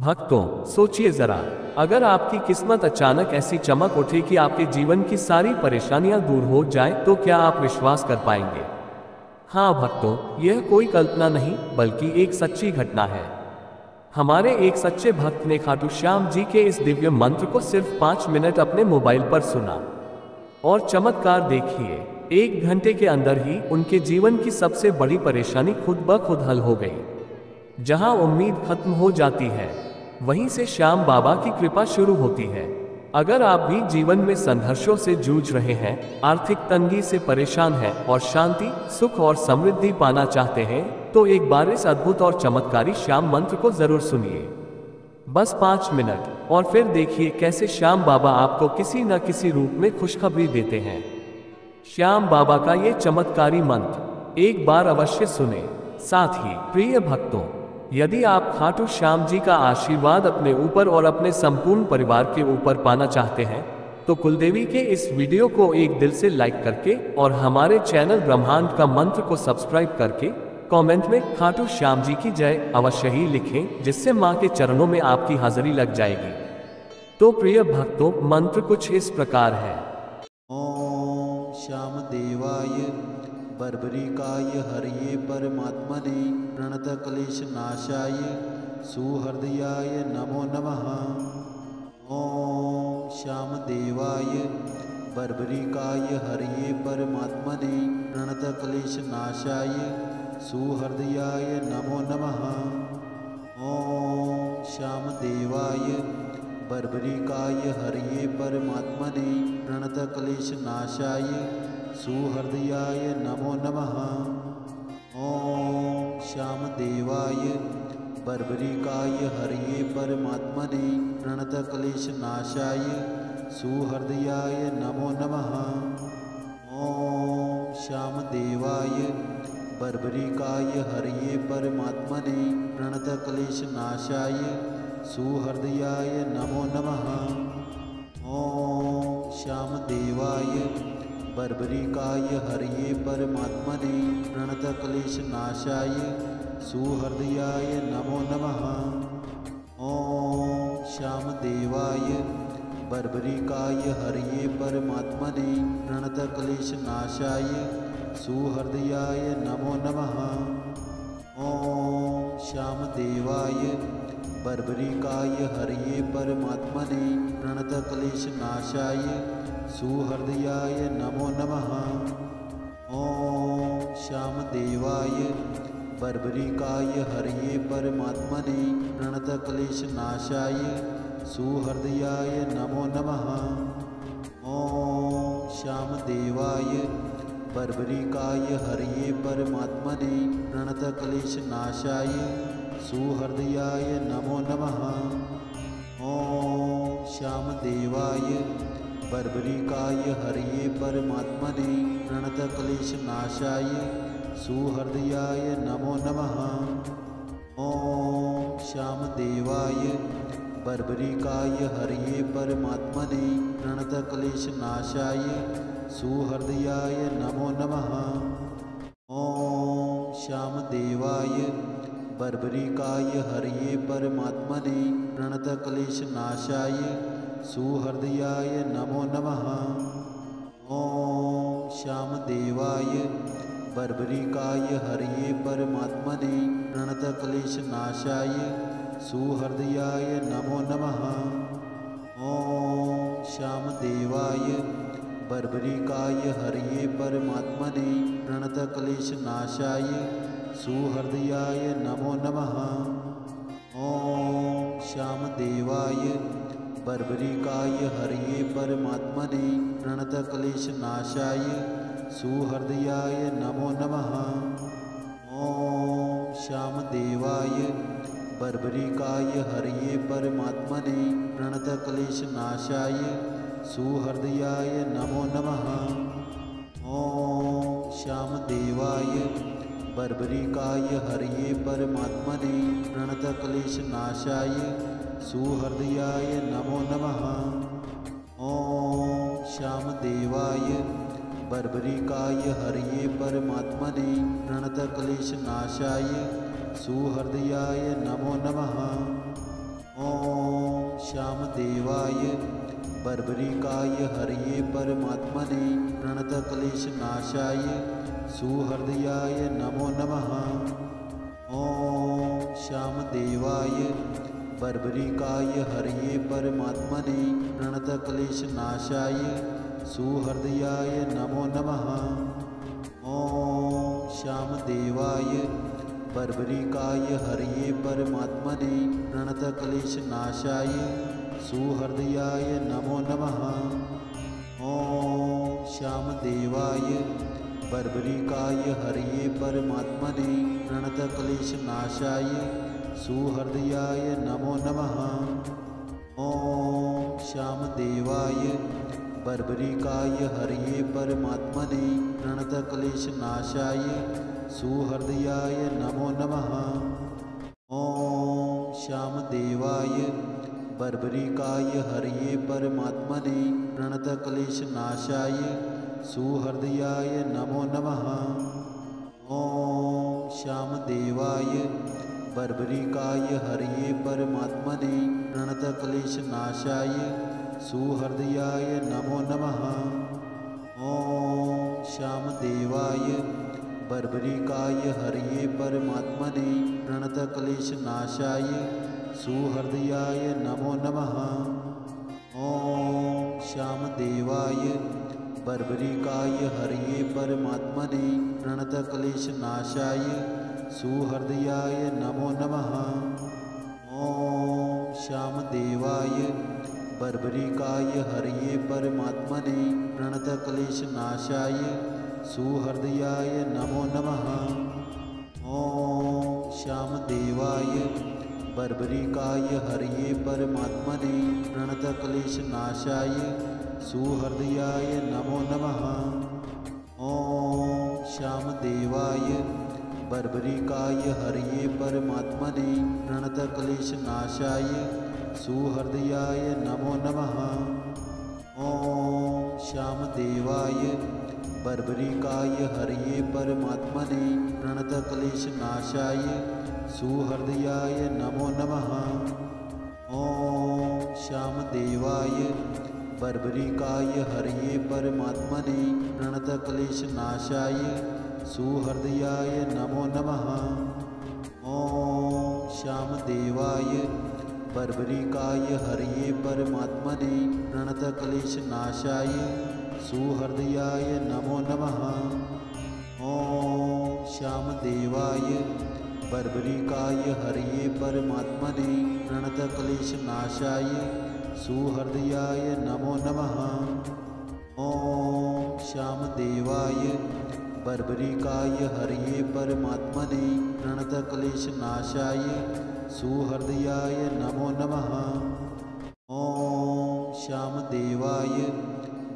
भक्तों, सोचिए जरा, अगर आपकी किस्मत अचानक ऐसी चमक उठे कि आपके जीवन की सारी परेशानियां दूर हो जाएं, तो क्या आप विश्वास कर पाएंगे? हाँ भक्तों, यह कोई कल्पना नहीं बल्कि एक सच्ची घटना है। हमारे एक सच्चे भक्त ने खाटू श्याम जी के इस दिव्य मंत्र को सिर्फ 5 मिनट अपने मोबाइल पर सुना और चमत्कार देखिए, 1 घंटे के अंदर ही उनके जीवन की सबसे बड़ी परेशानी खुद ब खुद हल हो गई। जहां उम्मीद खत्म हो जाती है, वहीं से श्याम बाबा की कृपा शुरू होती है। अगर आप भी जीवन में संघर्षों से जूझ रहे हैं, आर्थिक तंगी से परेशान हैं और शांति, सुख और समृद्धि पाना चाहते हैं, तो एक बार इस अद्भुत और चमत्कारी श्याम मंत्र को जरूर सुनिए। बस 5 मिनट, और फिर देखिए कैसे श्याम बाबा आपको किसी न किसी रूप में खुशखबरी देते हैं। श्याम बाबा का ये चमत्कारी मंत्र एक बार अवश्य सुने। साथ ही प्रिय भक्तों, यदि आप खाटू श्याम जी का आशीर्वाद अपने ऊपर और अपने संपूर्ण परिवार के ऊपर पाना चाहते हैं, तो कुलदेवी के इस वीडियो को एक दिल से लाइक करके और हमारे चैनल ब्रह्मांड का मंत्र को सब्सक्राइब करके कमेंट में खाटू श्याम जी की जय अवश्य ही लिखें, जिससे मां के चरणों में आपकी हाजिरी लग जाएगी। तो प्रिय भक्तों, मंत्र कुछ इस प्रकार है। ओम श्याम देवाय बर्बरिकाय हरिये परमात्मने प्रणत क्लेश नाशाय सुहृदयाय नमो नमः। ओम श्याम देवाय बर्बरिकाय हरिये परमात्मने प्रणत क्लेश नाशाय सुहृदयाय नमो नमः। ओम श्याम देवाय बर्बरिकाय हरिये परमात्मने प्रणत क्लेश नाशाय सुहृदयाय नमो नमः। ओम श्याम देवाय बर्बरिकाय हरिये परमात्मने प्रणत क्लेश नाशाय सुहृदयाय नमो नमः। ओम श्याम देवाय बर्बरिकाय हरिये परमात्मने प्रणत क्लेश नाशाय सुहृदयाय नमो नमः। ओम श्याम देवाय बर्बरिकाय हरिये परमात्मने प्रणत क्लेश नाशाय सुहृदयाय नमो नमः। ओम श्याम देवाय बर्बरिकाय हरिये परमात्मने प्रणत क्लेश नाशाय सुहृदयाय नमो नमः। ओम श्याम देवाय बर्बरिकाय हरिये परमात्मने प्रणत क्लेश नाशाय सुहृदयाय नमो नमः। ओम श्याम देवाय बर्बरिकाय हरिये परमात्मने प्रणत क्लेश नाशाय सुहृदयाय नमो नमः। ओम श्याम देवाय बर्बरिकाय हरिये परमात्मने प्रणत क्लेश नाशाय सुहृदयाय नमो नमः। ओम श्याम देवाय बर्बरिकाय हरिये परमात्मने प्रणत क्लेश नाशाय सुहृदयाय नमो नमः। ओम श्याम देवाय बर्बरिकाय हरिये परमात्मने प्रणत क्लेश नाशाय सुहृदयाय नमो नमः। ओम श्याम देवाय बर्बरिकाय हरिये परमात्मने प्रणत क्लेश नाशाय सुहृदयाय नमो नमः। ओम श्याम देवाय बर्बरिकाय हरिये परमात्मने प्रणत क्लेश नाशाय सुहृदयाय नमो नमः। ओम श्याम देवाय बर्बरिकाय हरिये परमात्मने प्रणत क्लेश नाशाय सुहृदयाय नमो नमः। ओम श्याम देवाय बर्बरिकाय हरिये परमात्मने प्रणत क्लेश नाशाय सुहृदयाय नमो नमः। ओम श्याम देवाय बर्बरिकाय हरिये परमात्मने प्रणत क्लेश नाशाय सुहृदयाय नमो नमः। ओम श्याम देवाय बर्बरिकाय हरिये परमात्मने प्रणत क्लेश नाशाय सुहृदयाय नमो नमः। ओम श्याम देवाय बर्बरिकाय हरिये परमात्मने प्रणत क्लेश नाशाय सुहृदयाय नमो नमः। श्यामदेवाय बर्बरिकाय हरये परमात्मने प्रणतक्लेशनाशाय सुहृदयाय नमो नमः। ॐ श्यामदेवाय बर्बरिकाय हरये परमात्मने प्रणतक्लेशनाशाय सुहृदयाय नमो नमः। ॐ श्यामदेवाय बर्बरिकाय हरये परमात्मने प्रणतक्लेशनाशाय सुहृदयाय नमो नमः। ॐ श्यामदेवाय बर्बरिकाय हरये परमात्मने प्रणतक्लेशनाशाय सुहृदयाय नमो नमः। ॐ श्यामदेवाय बर्बरिकाय हरये परमात्मने प्रणतक्लेशनाशाय सुहृदयाय नमो नमः। ॐ श्यामदेवाय बर्बरिकाय हरये परमात्मने प्रणतक्लेशनाशाय सुहृदयाय नमो नमः। ॐ श्यामदेवाय बर्बरिकाय हरये परमात्मने प्रणतक्लेशनाशाय सुहृदयाय नमो नमः। ॐ श्यामदेवाय बर्बरिकाय हरये परमात्मने प्रणतक्लेशनाशाय सुहृदयाय नमो नमः। ॐ श्यामदेवाय बर्बरिकाय हरये परमात्मने प्रणतक्लेशनाशाय सुहृदयाय नमो नमः। ॐ श्यामदेवाय बर्बरिकाय हरये परमात्मने प्रणतक्लेशनाशाय सुहृदयाय नमो नमः। ॐ श्यामदेवाय बर्बरिकाय हरये परमात्मने प्रणतक्लेशनाशाय सुहृदयाय नमो नमः। ॐ श्यामदेवाय बर्बरिकाय हरये परमात्मने प्रणतक्लेशनाशाय सुहृदयाय नमो नमः। ॐ श्यामदेवाय बर्बरिकाय हरये परमात्मने प्रणतक्लेशनाशाय सुहृदयाय नमो नमः। ॐ श्यामदेवाय बर्बरिकाय हरये परमात्मने प्रणतक्लेशनाशाय सुहृदयाय नमो नमः। ॐ श्यामदेवाय बर्बरिकाय हरये परमात्मने प्रणतक्लेशनाशाय सुहृदयाय नमो नमः। ॐ श्यामदेवाय बर्बरिकाय हरये परमात्मने प्रणतक्लेशनाशाय सुहृदयाय नमो नमः। ॐ श्यामदेवाय बर्बरिकाय हरये परमात्मने प्रणतक्लेशनाशाय सुहृदयाय नमो नमः। ॐ श्यामदेवाय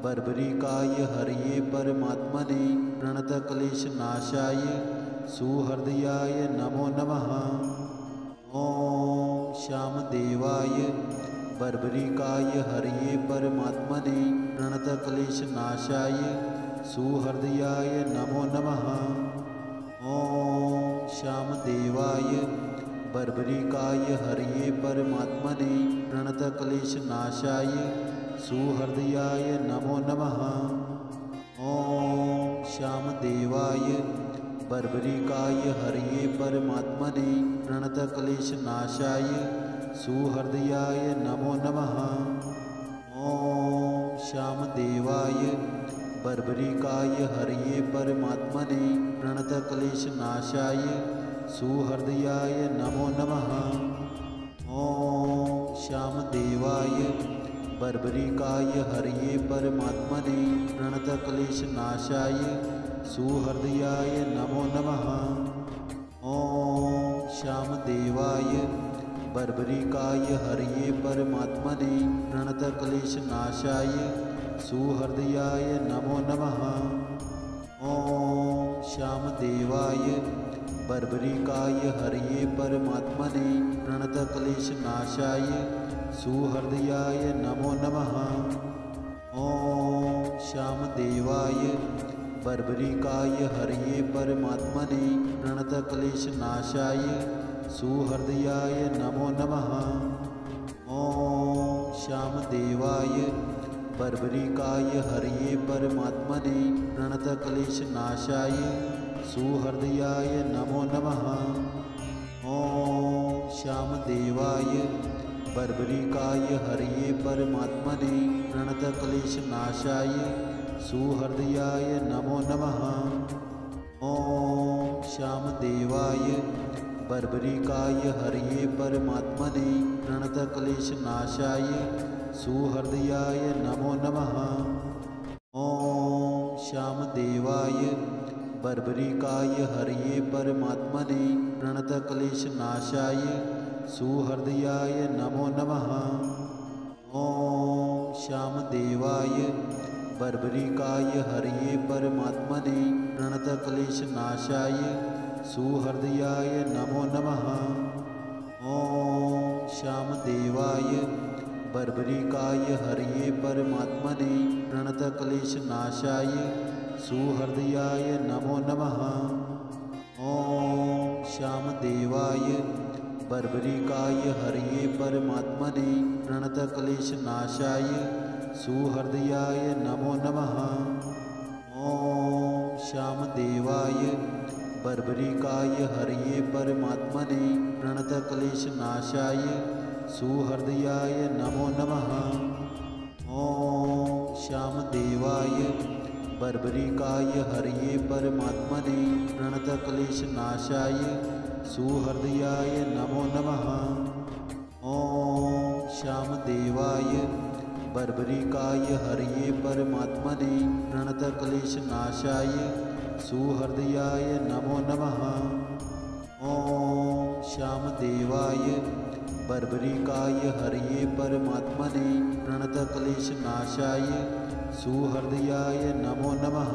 बर्बरिकाय हरये परमात्मने प्रणतक्लेशनाशाय सुहृदयाय नमो नमः। ॐ श्यामदेवाय बर्बरिकाय हरये परमात्मने प्रणतक्लेशनाशाय सुहृदयाय नमो नमः। ॐ श्यामदेवाय बर्बरिकाय हरये परमात्मने प्रणतक्लेशनाशाय सुहृदयाय नमो नमः। ॐ श्यामदेवाय बर्बरिकाय हरये परमात्मने प्रणतक्लेशनाशाय सुहृदयाय नमो नमः। ॐ श्यामदेवाय बर्बरिकाय हरये परमात्मने प्रणतक्लेशनाशाय सुहृदयाय नमो नमः। ॐ श्यामदेवाय बर्बरिकाय हरये परमात्मने प्रणतक्लेशनाशाय सुहृदयाय नमो नमः। ॐ श्यामदेवाय बर्बरिकाय हरये परमात्मने प्रणतक्लेशनाशाय सुहृदयाय नमो नमः। ॐ श्यामदेवाय बर्बरिकाय हरये परमात्मने प्रणतक्लेशनाशाय सुहृदयाय नमो नमः। ॐ श्यामदेवाय बर्बरिकाय हरये परमात्मने प्रणतक्लेशनाशाय सुहृदयाय नमो नमः। ॐ श्यामदेवाय बर्बरिकाय हरये परमात्मने प्रणतक्लेशनाशाय सुहृदयाय नमो नमः। ॐ श्यामदेवाय बर्बरिकाय हरये परमात्मने प्रणतक्लेशनाशाय सुहृदयाय नमो नमः। ॐ श्यामदेवाय बर्बरिकाय हरये परमात्मने प्रणतक्लेशनाशाय सुहृदयाय नमो नमः। ॐ श्यामदेवाय बर्बरिकाय हरये परमात्मने प्रणतक्लेशनाशाय सुहृदयाय नमो नमः। ॐ श्यामदेवाय बर्बरिकाय हरये परमात्मने प्रणतक्लेशनाशाय सुहृदयाय नमो नमः। ॐ श्यामदेवाय बर्बरिकाय हरये परमात्मने प्रणतक्लेशनाशाय सुहृदयाय नमो नमः। ॐ श्यामदेवाय बर्बरिकाय हरये परमात्मने प्रणतक्लेशनाशाय सुहृदयाय नमो नमः। ॐ श्यामदेवाय बर्बरिकाय हरये परमात्मने प्रणतक्लेशनाशाय सुहृदयाय नमो नमः। ॐ श्यामदेवाय बर्बरिकाय हरये परमात्मने प्रणतक्लेशनाशाय सुहृदयाय नमो नमः। ॐ श्यामदेवाय बर्बरिकाय हरये परमात्मने प्रणतक्लेशनाशाय सुहृदयाय नमो नमः। ॐ श्यामदेवाय बर्बरिकाय हरये परमात्मने प्रणतक्लेशनाशाय सुहृदयाय नमो नमः।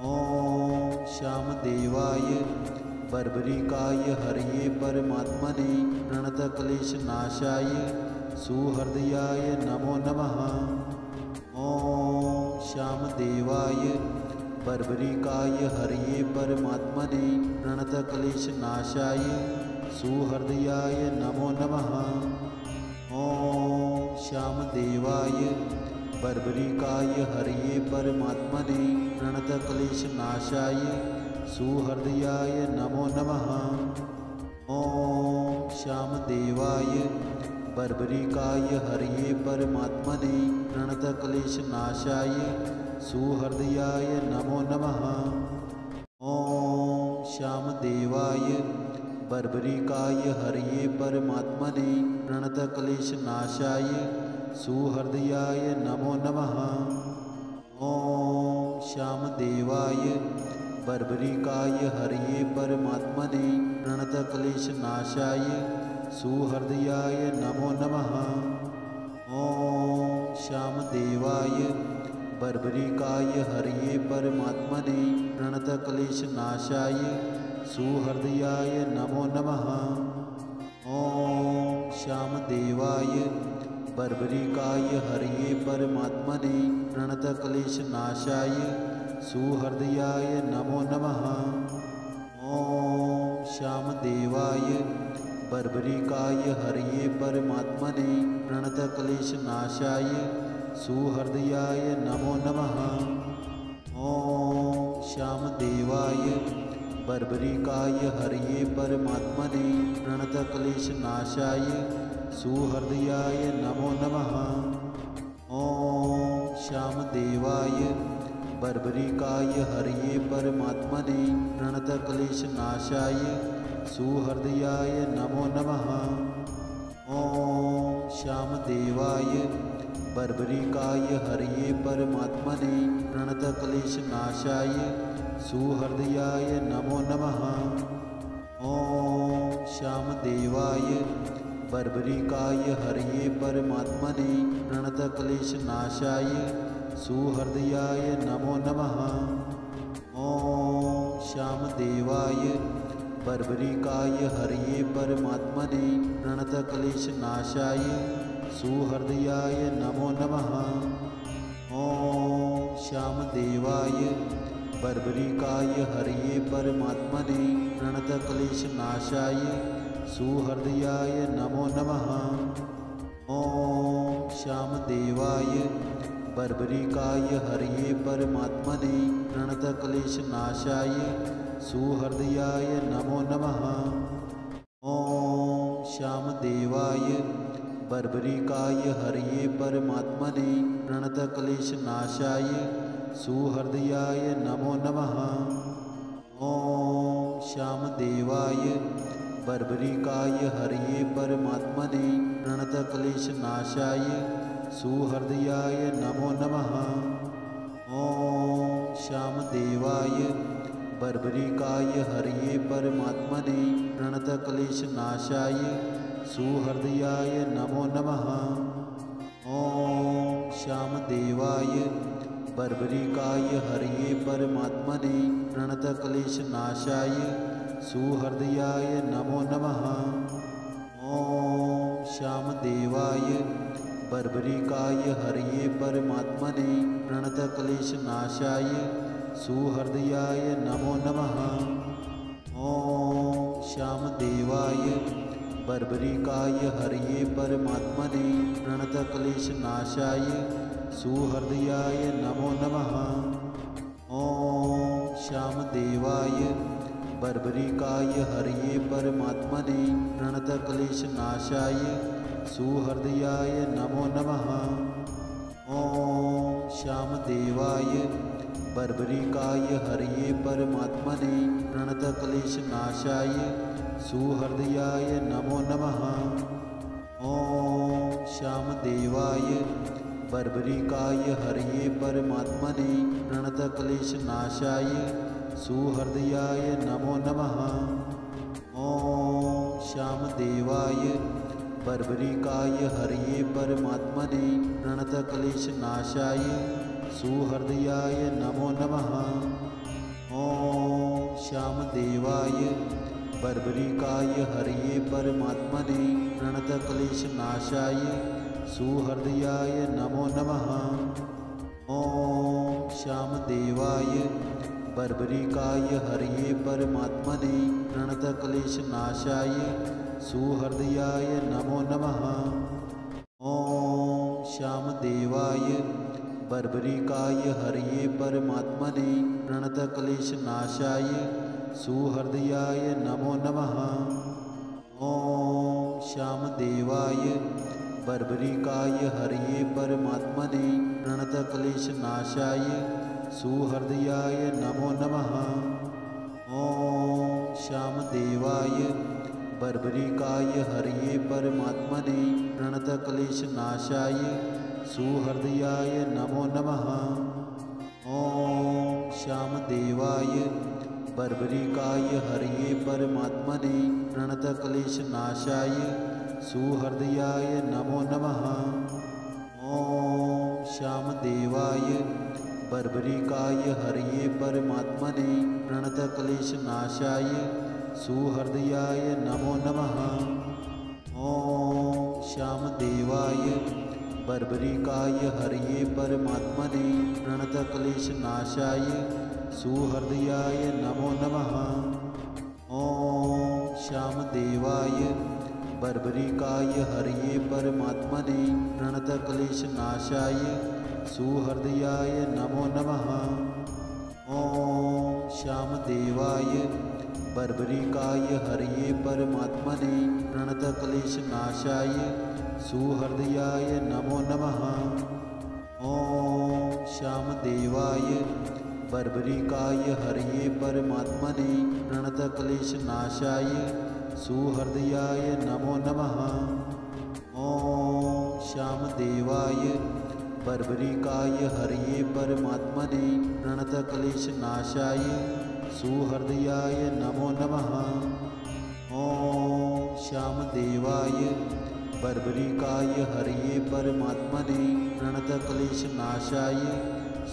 ॐ श्यामदेवाय बर्बरिकाय हरये परमात्मने प्रणतक्लेशनाशाय सुहृदयाय नमो नमः। ॐ श्यामदेवाय बर्बरिकाय हरये परमात्मने प्रणतक्लेशनाशाय सुहृदयाय नमो नमः। ॐ श्यामदेवाय बर्बरिकाय हरये परमात्मने प्रणतक्लेशनाशाय सुहृदयाय नमो नमः। ॐ श्यामदेवाय बर्बरिकाय हरये परमात्मने प्रणतक्लेशनाशाय सुहृदयाय नमो नमः। ॐ श्यामदेवाय बर्बरिकाय हरये परमात्मने प्रणतक्लेशनाशाय सुहृदयाय नमो नमः। ॐ श्यामदेवाय बर्बरिकाय हरये परमात्मने प्रणतक्लेशनाशाय सुहृदयाय नमो नमः। ॐ श्यामदेवाय बर्बरिकाय हरये परमात्मने प्रणतक्लेशनाशाय सुहृदयाय नमो नमः। ॐ श्यामदेवाय बर्बरिकाय हरये परमात्मने प्रणतक्लेशनाशाय सुहृदयाय नमो नमः। ॐ श्यामदेवाय बर्बरिकाय हरये परमात्मने प्रणतक्लेशनाशाय सुहृदयाय नमो नमः। ॐ श्यामदेवाय बर्बरिकाय हरये परमात्मने प्रणतक्लेशनाशाय सुहृदयाय नमो नमः। ॐ श्यामदेवाय बर्बरिकाय हरये परमात्मने प्रणतक्लेशनाशाय सुहृदयाय नमो नमः। ॐ श्यामदेवाय बर्बरिकाय हरये परमात्मने प्रणतक्लेशनाशाय सुहृदयाय नमो नमः। ॐ श्यामदेवाय बर्बरिकाय हरये परमात्मने प्रणतक्लेशनाशाय सुहृदयाय नमो नमः। ॐ श्यामदेवाय बर्बरिकाय हरये परमात्मने प्रणतक्लेशनाशाय सुहृदयाय नमो नमः। ॐ श्यामदेवाय बर्बरिकाय हरये परमात्मने प्रणतक्लेशनाशाय सुहृदयाय नमो नमः। ॐ श्यामदेवाय बर्बरिकाय हरये परमात्मने प्रणतक्लेशनाशाय सुहृदयाय नमो नमः। ॐ श्यामदेवाय बर्बरिकाय हरये परमात्मने प्रणतक्लेशनाशाय सुहृदयाय नमो नमः। ॐ श्यामदेवाय बर्बरिकाय हरये परमात्मने प्रणतक्लेशनाशाय सुहृदयाय नमो नमः। ॐ श्यामदेवाय बर्बरिकाय हरये परमात्मने प्रणतक्लेशनाशाय सुहृदयाय नमो नमः। ॐ श्यामदेवाय बर्बरिकाय हरये परमात्मने प्रणतक्लेशनाशाय सुहृदयाय नमो नमः। ॐ श्यामदेवाय बर्बरिकाय हरये परमात्मने प्रणतक्लेशनाशाय सुहृदयाय नमो नमः। ॐ श्यामदेवाय बर्बरिकाय हरये परमात्मने प्रणतक्लेशनाशाय सुहृदयाय नमो नमः। ॐ श्यामदेवाय बर्बरिकाय हरये परमात्मने प्रणतक्लेशनाशाय सुहृदयाय नमो नमः। ॐ श्यामदेवाय बर्बरिकाय हरये परमात्मने प्रणतक्लेशनाशाय सुहृदयाय नमो नमः। ॐ श्यामदेवाय बर्बरिकाय हरये परमात्मने प्रणतक्लेशनाशाय सुहृदयाय नमो नमः। ॐ श्यामदेवाय बर्बरिकाय हरये परमात्मने प्रणतक्लेशनाशाय सुहृदयाय नमो नमः। ॐ श्यामदेवाय बर्बरिकाय हरये परमात्मने प्रणतक्लेशनाशाय सुहृदयाय नमो नमः। ॐ श्यामदेवाय बर्बरिकाय हरये परमात्मने प्रणतक्लेशनाशाय सुहृदयाय नमो नमः। ॐ श्यामदेवाय बर्बरिकाय हरये परमात्मने प्रणतक्लेशनाशाय सुहृदयाय नमो नमः। ॐ श्यामदेवाय बर्बरिकाय हरये परमात्मने प्रणतक्लेशनाशाय सुहृदयाय नमो नमः। ॐ श्यामदेवाय बर्बरिकाय हरये परमात्मने प्रणतक्लेशनाशाय सुहृदयाय नमो नमः। ॐ श्यामदेवाय बर्बरिकाय हरये परमात्मने प्रणतक्लेशनाशाय सुहृदयाय नमो नमः। ॐ श्यामदेवाय बर्बरिकाय हरये परमात्मने प्रणतक्लेशनाशाय सुहृदयाय नमो नमः। ॐ श्यामदेवाय बर्बरिकाय हरये परमात्मने प्रणतक्लेशनाशाय सुहृदयाय नमो नमः। ॐ श्यामदेवाय बर्बरिकाय हरये परमात्मने प्रणतक्लेशनाशाय सुहृदयाय नमो नमः। ॐ श्यामदेवाय बर्बरिकाय हरये परमात्मने प्रणतक्लेशनाशाय सुहृदयाय नमो नमः। ॐ श्यामदेवाय बर्बरिकाय हरये परमात्मने प्रणतक्लेशनाशाय सुहृदयाय नमो नमः। ॐ श्यामदेवाय बर्बरिकाय हरये परमात्मने प्रणतक्लेशनाशाय सुहृदयाय नमो नमः। ॐ श्यामदेवाय बर्बरिकाय हरये परमात्मने प्रणतक्लेशनाशाय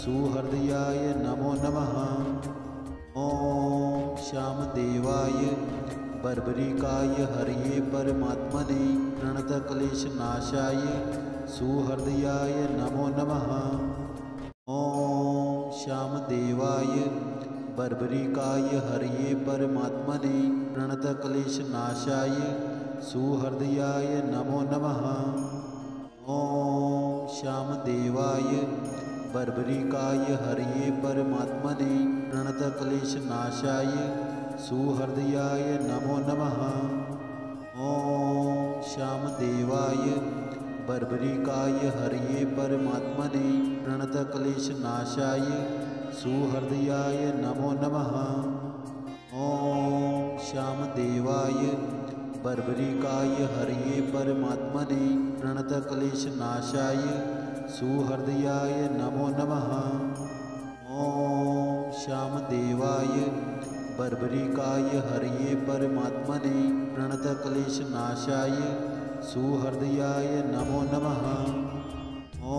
सुहृदयाय नमो नमः। ॐ श्यामदेवाय बर्बरिकाय हरये परमात्मने प्रणतक्लेशनाशाय सुहृदयाय नमो नमः। ॐ श्यामदेवाय बर्बरिकाय हरये परमात्मने प्रणतक्लेशनाशाय सुहृदयाय नमो नमः। ॐ श्यामदेवाय बर्बरिकाय हरये परमात्मने प्रणतक्लेशनाशाय सुहृदयाय नमो नमः। ॐ श्यामदेवाय बर्बरिकाय हरये परमात्मने प्रणतक्लेशनाशाय सुहृदयाय नमो नमः। ॐ श्यामदेवाय बर्बरिकाय हरये परमात्मने प्रणतक्लेशनाशाय सुहृदयाय नमो नमः। ॐ श्यामदेवाय बर्बरिकाय हरये परमात्मने प्रणतक्लेशनाशाय सुहृदयाय नमो नमः।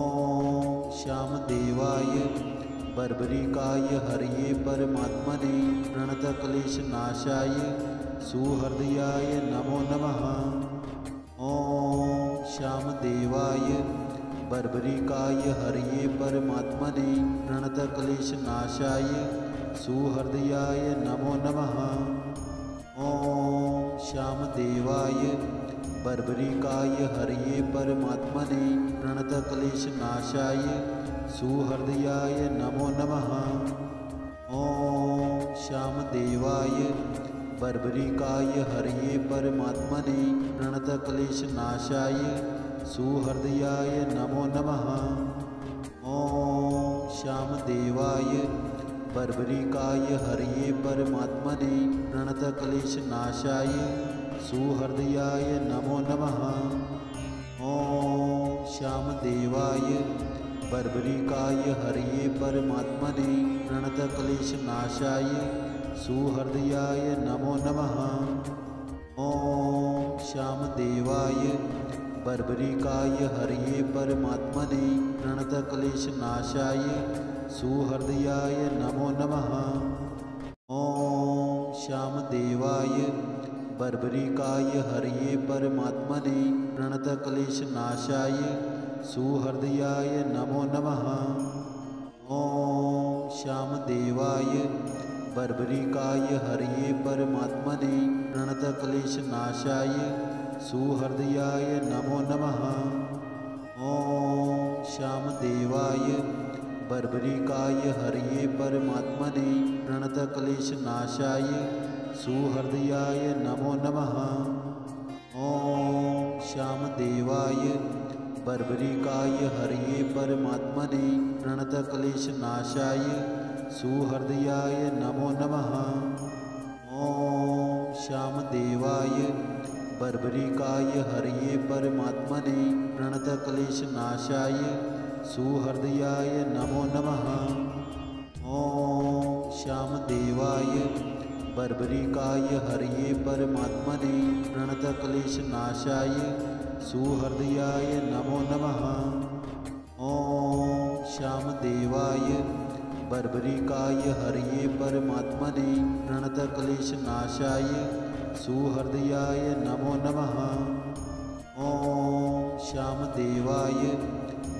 ॐ श्यामदेवाय बर्बरिकाय हरये परमात्मने प्रणतक्लेशनाशाय सुहृदयाय नमो नमः। ॐ श्यामदेवाय बर्बरिकाय हरये परमात्मने प्रणतक्लेशनाशाय सुहृदयाय नमो नमः। ॐ श्यामदेवाय बर्बरिकाय हरये परमात्मने प्रणतक्लेशनाशाय सुहृदयाय नमो नमः। ॐ श्यामदेवाय बर्बरिकाय हरये परमात्मने प्रणतक्लेशनाशाय सुहृदयाय नमो नमः। ॐ श्यामदेवाय बर्बरिकाय हरये परमात्मने प्रणतक्लेशनाशाय सुहृदयाय नमो नमः। ॐ श्यामदेवाय बर्बरिकाय हरये परमात्मने प्रणतक्लेशनाशाय सुहृदयाय नमो नमः। ॐ श्यामदेवाय बर्बरिकाय हरये परमात्मने प्रणतक्लेशनाशाय सुहृदयाय नमो नमः। ॐ श्यामदेवाय बर्बरिकाय हरये परमात्मने प्रणतक्लेशनाशाय सुहृदयाय नमो नमः। ॐ श्यामदेवाय बर्बरिकाय हरये परमात्मने प्रणतक्लेशनाशाय सुहृदयाय नमो नमः। ॐ श्यामदेवाय बर्बरिकाय हरये परमात्मने प्रणतक्लेशनाशाय सुहृदयाय नमो नमः। ॐ श्यामदेवाय बर्बरिकाय हरये परमात्मने प्रणतक्लेशनाशाय सुहृदयाय नमो नमः। ॐ श्यामदेवाय बर्बरिकाय हरये परमात्मने प्रणतक्लेशनाशाय सुहृदयाय नमो नमः। ॐ श्यामदेवाय बर्बरिकाय हरये परमात्मने प्रणतक्लेशनाशाय सुहृदयाय नमो नमः। ॐ श्यामदेवाय बर्बरिकाय हरये परमात्मने प्रणतक्लेशनाशाय सुहृदयाय नमो नमः। ॐ श्यामदेवाय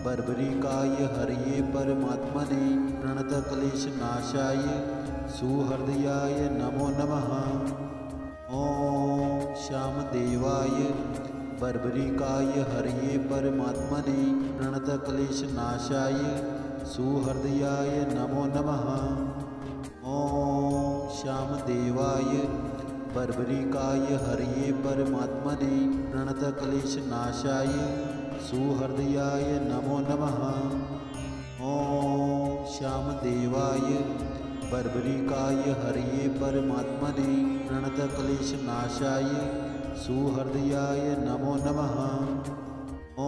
बर्बरिकाय हरये परमात्मने प्रणतक्लेशनाशाय सुहृदयाय नमो नमः। ॐ श्यामदेवाय बर्बरिकाय हरये परमात्मने प्रणतक्लेशनाशाय सुहृदयाय नमो नमः। ॐ श्यामदेवाय बर्बरिकाय हरये परमात्मने प्रणतक्लेशनाशाय सुहृदयाय नमो नमः। ॐ श्यामदेवाय बर्बरिकाय हरये परमात्मने प्रणतक्लेशनाशाय सुहृदयाय नमो नमः। ॐ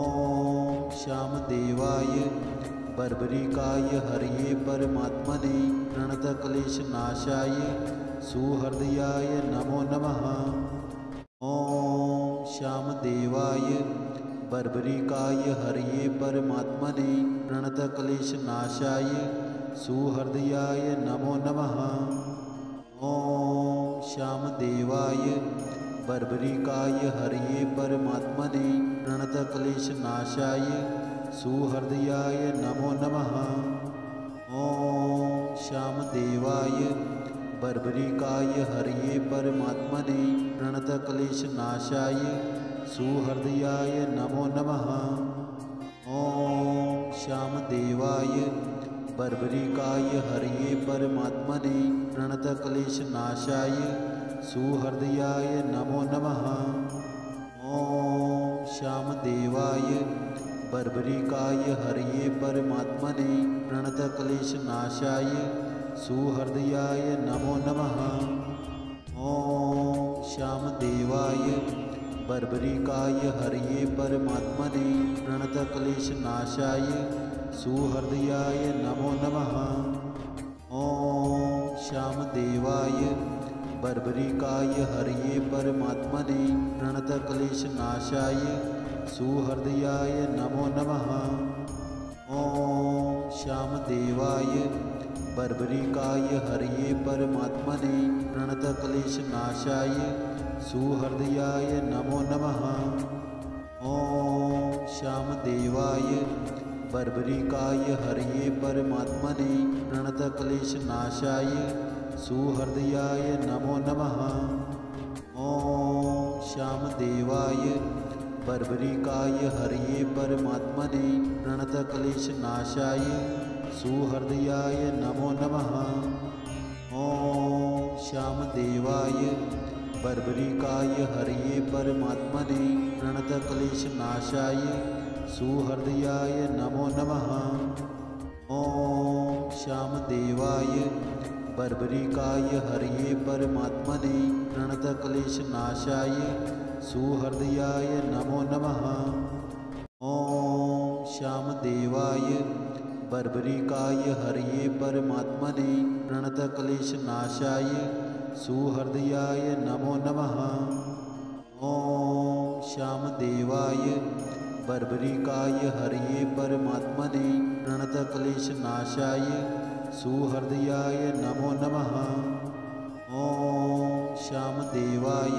श्यामदेवाय बर्बरिकाय हरये परमात्मने प्रणतक्लेशनाशाय सुहृदयाय नमो नमः। ॐ श्यामदेवाय बर्बरिकाय हरये परमात्मने प्रणतक्लेशनाशाय सुहृदयाय नमो नमः। ॐ श्यामदेवाय बर्बरिकाय हरये परमात्मने प्रणतक्लेशनाशाय सुहृदयाय नमो नमः। ॐ श्यामदेवाय बर्बरिकाय हरये परमात्मने प्रणतक्लेशनाशाय सुहृदयाय नमो नमः। ॐ श्यामदेवाय बर्बरिकाय हरये परमात्मने प्रणतक्लेशनाशाय सुहृदयाय नमो नमः। ॐ श्यामदेवाय बर्बरिकाय हरये परमात्मने प्रणतक्लेशनाशाय सुहृदयाय नमो नमः। ॐ श्यामदेवाय बर्बरिकाय हरये परमात्मने प्रणतक्लेशनाशाय सुहृदयाय नमो नमः। ॐ श्यामदेवाय बर्बरिकाय हरये परमात्मने प्रणतक्लेशनाशाय सुहृदयाय नमो नमः। ॐ श्यामदेवाय बर्बरिकाय हरये परमात्मने प्रणतक्लेशनाशाय सुहृदयाय नमो नमः। ॐ श्यामदेवाय बर्बरिकाय हरये परमात्मने प्रणतक्लेशनाशाय सुहृदयाय नमो नमः। ॐ श्यामदेवाय बर्बरिकाय हरये परमात्मने प्रणतक्लेशनाशाय सुहृदयाय नमो नमः। ॐ श्यामदेवाय बर्बरिकाय हरये परमात्मने प्रणतक्लेशनाशाय सुहृदयाय नमो नमः। ॐ श्यामदेवाय बर्बरिकाय हरये परमात्मने प्रणतक्लेशनाशाय सुहृदयाय नमो नमः। ॐ श्यामदेवाय बर्बरिकाय हरये परमात्मने प्रणतक्लेशनाशाय सुहृदयाय नमो नमः। ॐ श्यामदेवाय बर्बरिकाय हरये परमात्मने प्रणतक्लेशनाशाय सुहृदयाय नमो नमः। ॐ श्यामदेवाय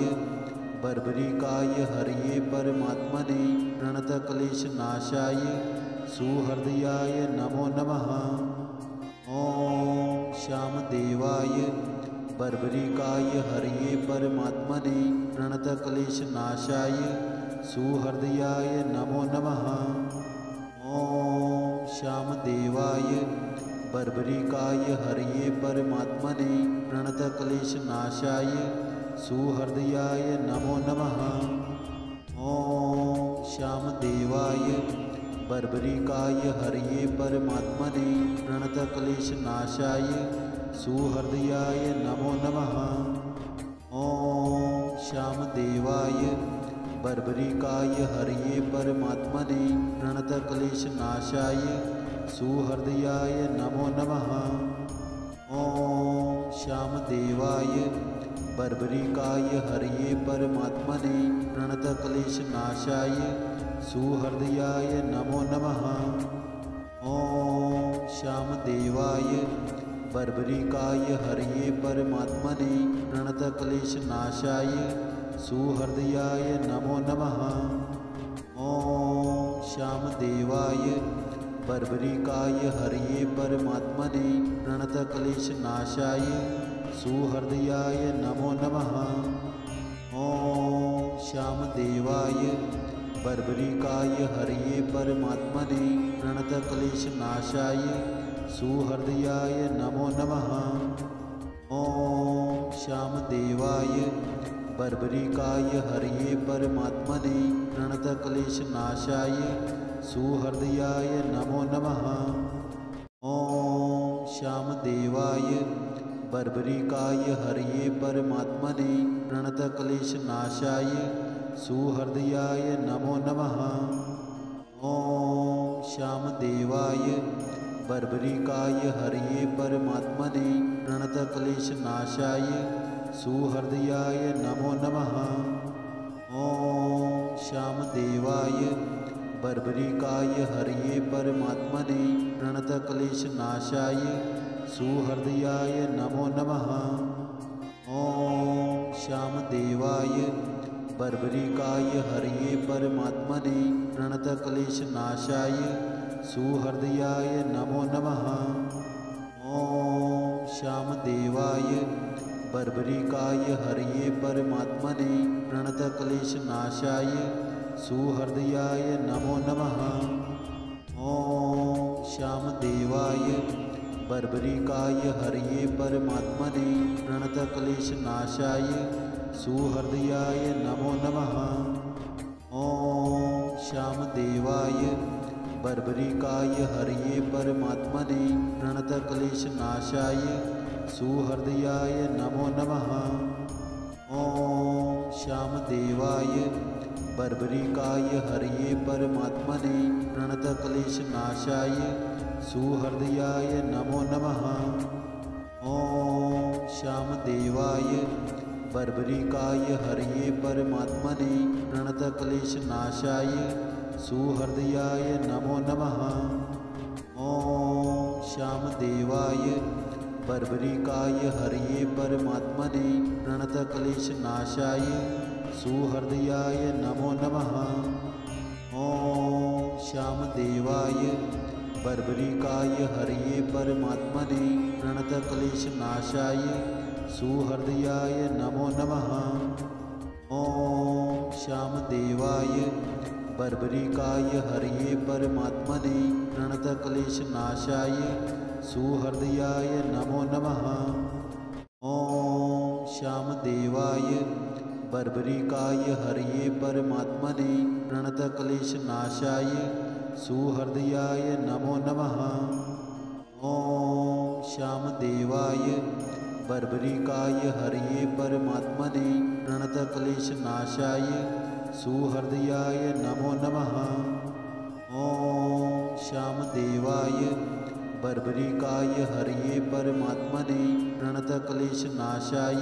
बर्बरिकाय हरये परमात्मने प्रणतक्लेशनाशाय सुहृदयाय नमो नमः। ॐ श्यामदेवाय बर्बरिकाय हरये परमात्मने प्रणतक्लेशनाशाय सुहृदयाय नमो नमः। ॐ श्यामदेवाय बर्बरिकाय हरये परमात्मने प्रणतक्लेशनाशाय सुहृदयाय नमो नमः। ॐ श्यामदेवाय बर्बरिकाय हरये परमात्मने प्रणतक्लेशनाशाय सुहृदयाय नमो नमः। ॐ श्यामदेवाय बर्बरिकाय हरये परमात्मने प्रणतक्लेशनाशाय सुहृदयाय नमो नमः। ॐ श्यामदेवाय बर्बरिकाय हरये परमात्मने प्रणतक्लेशनाशाय सुहृदयाय नमो नमः। ॐ श्यामदेवाय बर्बरिकाय हरये परमात्मने प्रणतक्लेशनाशाय सुहृदयाय नमो नमः। ॐ श्यामदेवाय बर्बरिकाय हरये परमात्मने प्रणतक्लेशनाशाय सुहृदयाय नमो नमः। ॐ श्यामदेवाय बर्बरिकाय हरये परमात्मने प्रणतक्लेशनाशाय सुहृदयाय नमो नमः। ॐ श्यामदेवाय बर्बरिकाय हरये परमात्मने प्रणतक्लेशनाशाय सुहृदयाय नमो नमः। ॐ श्यामदेवाय बर्बरिकाय हरये परमात्मने प्रणतक्लेशनाशाय सुहृदयाय नमो नमः। ॐ श्यामदेवाय बर्बरिकाय हरये परमात्मने प्रणतक्लेशनाशाय सुहृदयाय नमो नमः। ॐ श्यामदेवाय बर्बरिकाय हरये परमात्मने प्रणतक्लेशनाशाय सुहृदयाय नमो नमः। ॐ श्यामदेवाय बर्बरिकाय हरये परमात्मने प्रणतक्लेशनाशाय सुहृदयाय नमो नमः। ॐ श्यामदेवाय बर्बरिकाय हरये परमात्मने प्रणतक्लेशनाशाय सुहृदयाय नमो नमः। ॐ श्यामदेवाय बर्बरिकाय हरये परमात्मने प्रणतक्लेशनाशाय सुहृदयाय नमो नमः। ॐ श्यामदेवाय बर्बरिकाय हरये परमात्मने प्रणतक्लेशनाशाय सुहृदयाय नमो नमः। ॐ श्यामदेवाय बर्बरिकाय हरये परमात्मने प्रणतक्लेशनाशाय सुहृदयाय नमो नमः। ॐ श्यामदेवाय बर्बरिकाय हरये परमात्मने प्रणतक्लेशनाशाय सुहृदयाय नमो नमः। ॐ श्यामदेवाय बर्बरिकाय हरये परमात्मने प्रणतक्लेशनाशाय सुहृदयाय नमो नमः। ॐ श्यामदेवाय बर्बरिकाय हरये परमात्मने प्रणतक्लेशनाशाय सुहृदयाय नमो नमः। ॐ श्यामदेवाय बर्बरिकाय हरये परमात्मने प्रणतक्लेशनाशाय सुहृदयाय नमो नमः। ॐ श्यामदेवाय बर्बरिकाय हरये परमात्मने प्रणतक्लेशनाशाय सुहृदयाय नमो नमः। ॐ श्यामदेवाय बर्बरिकाय हरये परमात्मने प्रणतक्लेशनाशाय सुहृदयाय नमो नमः। ॐ श्यामदेवाय बर्बरिकाय हरये परमात्मने प्रणतक्लेशनाशाय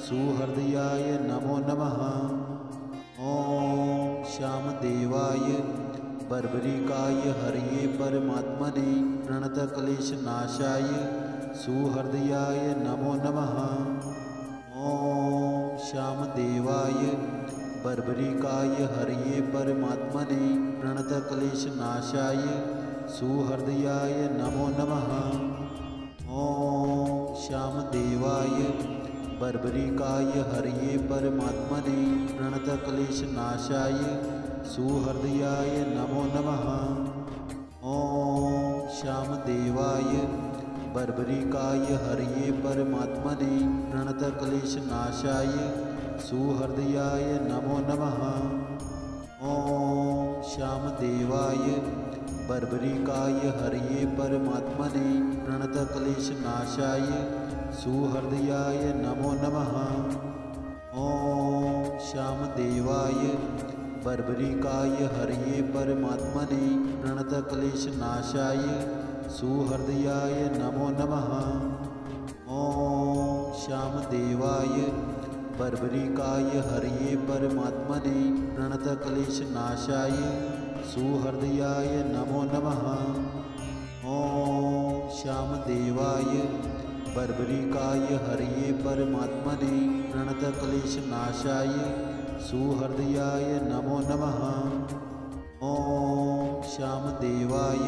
सुहृदयाय नमो नमः। ॐ श्यामदेवाय बर्बरिकाय हरये परमात्मने प्रणतक्लेशनाशाय सुहृदयाय नमो नमः। ॐ श्यामदेवाय बर्बरिकाय हरये परमात्मने प्रणतक्लेशनाशाय सुहृदयाय नमो नमः। ॐ श्यामदेवाय बर्बरिकाय हरये परमात्मने प्रणतक्लेशनाशाय सुहृदयाय नमो नमः। ॐ श्यामदेवाय बर्बरिकाय हरये परमात्मने प्रणतक्लेशनाशाय सुहृदयाय नमो नमः। ॐ श्यामदेवाय बर्बरिकाय हरये परमात्मने प्रणतक्लेशनाशाय सुहृदयाय नमो नमः। ॐ श्यामदेवाय बर्बरिकाय हरये परमात्मने प्रणतक्लेशनाशाय सुहृदयाय नमो नमः। ॐ श्यामदेवाय बर्बरिकाय हरये परमात्मने प्रणतक्लेशनाशाय सुहृदयाय नमो नमः। ॐ श्यामदेवाय बर्बरिकाय हरये परमात्मने प्रणतक्लेशनाशाय सुहृदयाय नमो नमः। ॐ श्यामदेवाय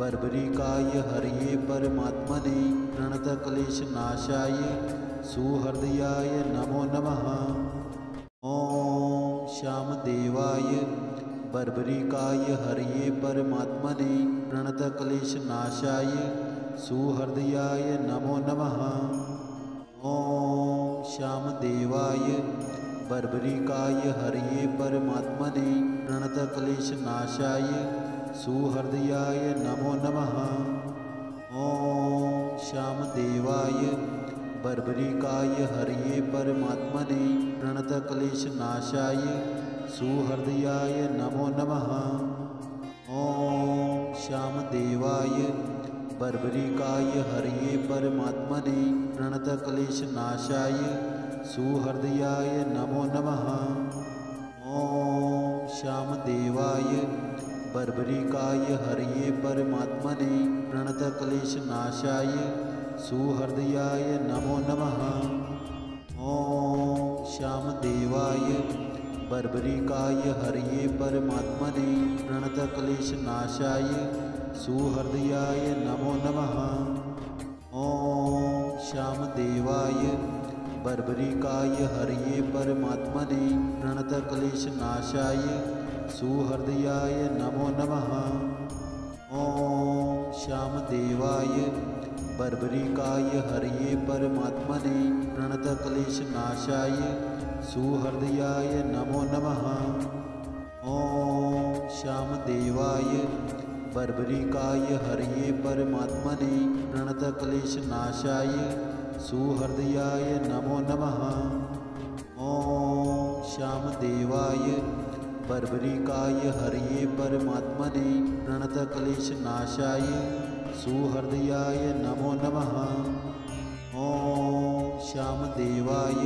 बर्बरिकाय हरये परमात्मने प्रणतक्लेशनाशाय सुहृदयाय नमो नमः। ॐ श्यामदेवाय बर्बरिकाय हरये परमात्मने प्रणतक्लेशनाशाय सुहृदयाय नमो नमः। ॐ श्यामदेवाय बर्बरिकाय हरये परमात्मने प्रणतक्लेशनाशाय सुहृदयाय नमो नमः। ॐ श्यामदेवाय बर्बरिकाय हरये परमात्मने प्रणतक्लेशनाशाय सुहृदयाय नमो नमः। ॐ श्यामदेवाय बर्बरिकाय हरये परमात्मने प्रणतक्लेशनाशाय सुहृदयाय नमो नमः। ॐ श्यामदेवाय बर्बरिकाय हरये परमात्मने प्रणतक्लेशनाशाय सुहृदयाय नमो नमः। ॐ श्यामदेवाय बर्बरिकाय हरये परमात्मने प्रणतक्लेशनाशाय सुहृदयाय नमो नमः। ॐ श्यामदेवाय बर्बरिकाय हरये परमात्मने प्रणतक्लेशनाशाय सुहृदयाय नमो नमः। ॐ श्यामदेवाय बर्बरिकाय हरये परमात्मने प्रणतक्लेशनाशाय सुहृदयाय नमो नमः। ॐ श्यामदेवाय बर्बरिकाय हरये परमात्मने प्रणतक्लेशनाशाय सुहृदयाय नमो नमः। ॐ श्यामदेवाय बर्बरिकाय हरये परमात्मने प्रणतक्लेशनाशाय सुहृदयाय नमो नमः। ॐ श्यामदेवाय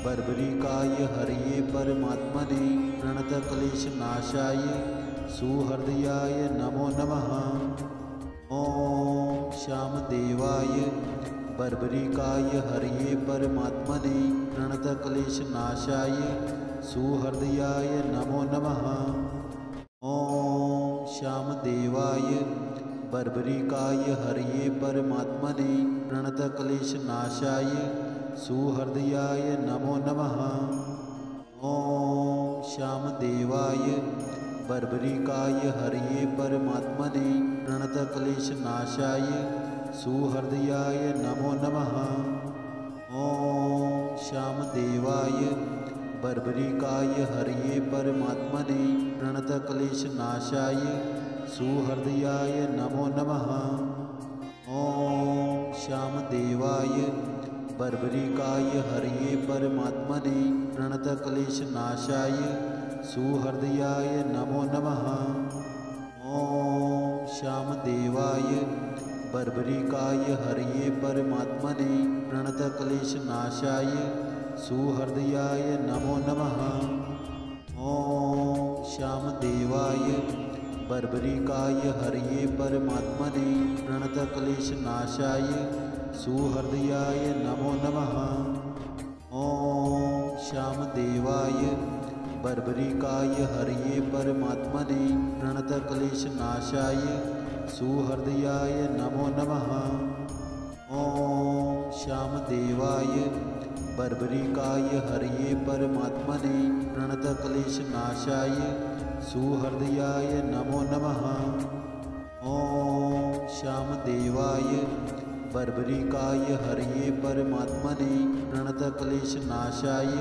बर्बरिकाय हरये परमात्मने प्रणतक्लेशनाशाय सुहृदयाय नमो नमः। ॐ श्यामदेवाय बर्बरिकाय हरये परमात्मने प्रणतक्लेशनाशाय सुहृदयाय नमो नमः। ॐ श्यामदेवाय बर्बरिकाय हरये परमात्मने प्रणतक्लेशनाशाय सुहृदयाय नमो नमः। ॐ श्यामदेवाय बर्बरिकाय हरये परमात्मने प्रणतक्लेशनाशाय सुहृदयाय नमो नमः। ॐ श्यामदेवाय बर्बरिकाय हरये परमात्मने प्रणतक्लेशनाशाय सुहृदयाय नमो नमः। ॐ श्यामदेवाय बर्बरिकाय हरये परमात्मने प्रणतक्लेशनाशाय सुहृदयाय नमो नमः। ॐ श्यामदेवाय बर्बरिकाय हरये परमात्मने प्रणतक्लेशनाशाय सुहृदयाय नमो नमः। ॐ श्यामदेवाय बर्बरिकाय हरये परमात्मने प्रणतक्लेशनाशाय सुहृदयाय नमो नमः। ॐ श्यामदेवाय बर्बरिकाय हरये परमात्मने प्रणतक्लेशनाशाय सुहृदयाय नमो नमः। ॐ श्यामदेवाय बर्बरिकाय हरये परमात्मने प्रणतक्लेशनाशाय सुहृदयाय नमो नमः। ॐ श्यामदेवाय बर्बरिकाय हरये परमात्मने प्रणतक्लेशनाशाय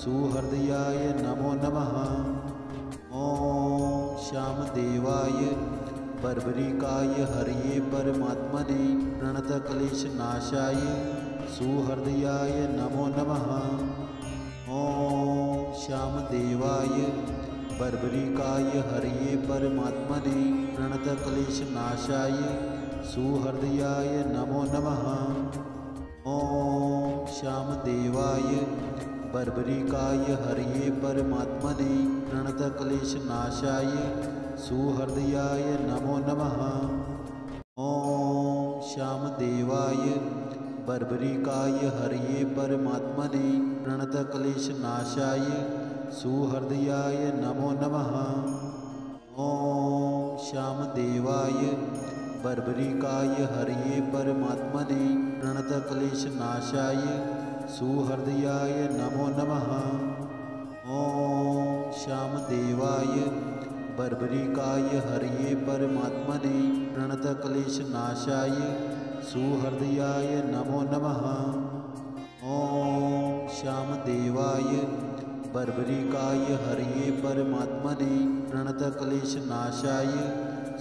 सुहृदयाय नमो नमः। ॐ श्यामदेवाय बर्बरिकाय हरये परमात्मने प्रणतक्लेशनाशाय सुहृदयाय नमो नमः। ॐ श्यामदेवाय बर्बरिकाय हरये परमात्मने प्रणतक्लेशनाशाय सुहृदयाय नमो नमः। ॐ श्यामदेवाय बर्बरिकाय हरये परमात्मने प्रणतक्लेशनाशाय सुहृदयाय नमो नमः। ॐ श्यामदेवाय बर्बरिकाय हरये परमात्मने प्रणतक्लेशनाशाय सुहृदयाय नमो नमः। ॐ श्यामदेवाय बर्बरिकाय हरये परमात्मने प्रणतक्लेशनाशाय सुहृदयाय नमो नमः। ॐ श्यामदेवाय बर्बरिकाय हरये परमात्मने प्रणतक्लेशनाशाय सुहृदयाय नमो नमः। ॐ श्यामदेवाय बर्बरिकाय हरये परमात्मने प्रणतक्लेशनाशाय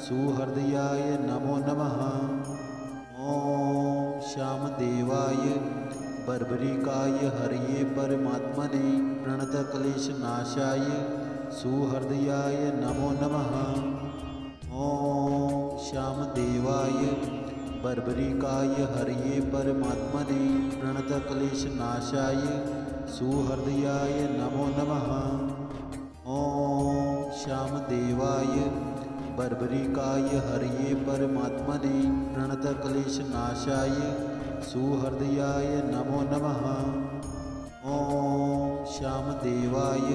सुहृदयाय नमो नमः। ॐ श्यामदेवाय बर्बरिकाय हरये परमात्मने प्रणतक्लेशनाशाय सुहृदयाय नमो नमः। ॐ श्यामदेवाय बर्बरिकाय हरये परमात्मने प्रणतक्लेशनाशाय सुहृदयाय नमो नमः। ॐ श्यामदेवाय बर्बरिकाय हरये परमात्मने प्रणतक्लेशनाशाय सुहृदयाय नमो नमः। ॐ श्यामदेवाय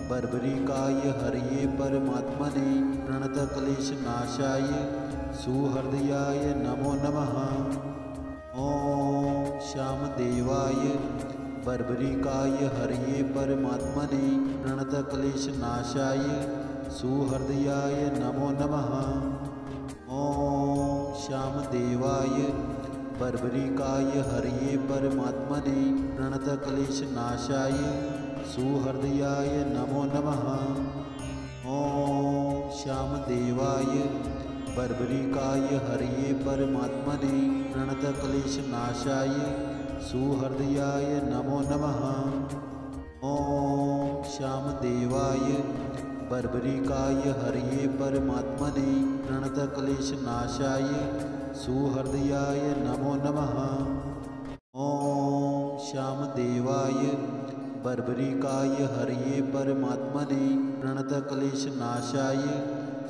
बर्बरिकाय हरये परमात्मने प्रणतक्लेशनाशाय सुहृदयाय नमो नमः। ॐ श्यामदेवाय बर्बरिकाय हरये परमात्मने प्रणतक्लेशनाशाय सुहृदयाय नमो नमः। ॐ श्यामदेवाय बर्बरिकाय हरये परमात्मने प्रणतक्लेशनाशाय सुहृदयाय नमो नमः। ॐ श्यामदेवाय बर्बरिकाय हरये परमात्मने प्रणतक्लेशनाशाय सुहृदयाय नमो नमः। ॐ श्यामदेवाय बर्बरिकाय हरये परमात्मने प्रणतक्लेशनाशाय सुहृदयाय नमो नमः। ॐ श्यामदेवाय बर्बरिकाय हरये परमात्मने प्रणतक्लेशनाशाय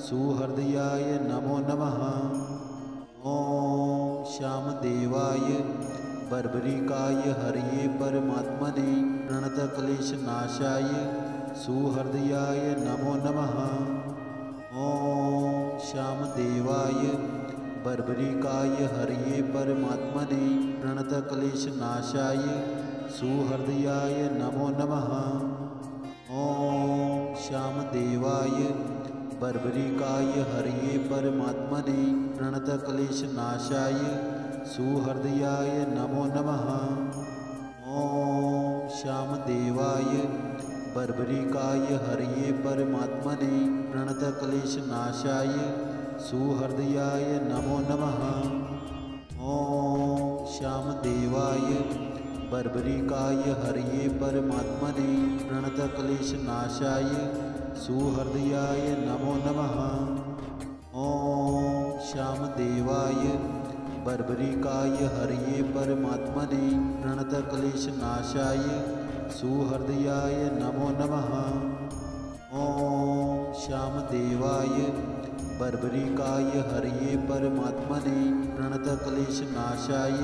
सुहृदयाय नमो नमः। ॐ श्यामदेवाय बर्बरिकाय हरये परमात्मने प्रणतक्लेशनाशाय सुहृदयाय नमो नमः। ॐ श्यामदेवाय बर्बरिकाय हरये परमात्मने प्रणतक्लेशनाशाय सुहृदयाय नमो नमः। ॐ श्यामदेवाय बर्बरिकाय हरये परमात्मने प्रणतक्लेशनाशाय सुहृदयाय नमो नमः। ॐ श्यामदेवाय बर्बरिकाय हरये परमात्मने प्रणतक्लेशनाशाय सुहृदयाय नमो नमः। ॐ श्यामदेवाय बर्बरिकाय हरये परमात्मने प्रणतक्लेशनाशाय सुहृदयाय नमो नमः। ॐ श्यामदेवाय बर्बरिकाय हरये परमात्मने प्रणतक्लेशनाशाय सुहृदयाय नमो नमः। ॐ श्यामदेवाय बर्बरिकाय हरये परमात्मने प्रणतक्लेशनाशाय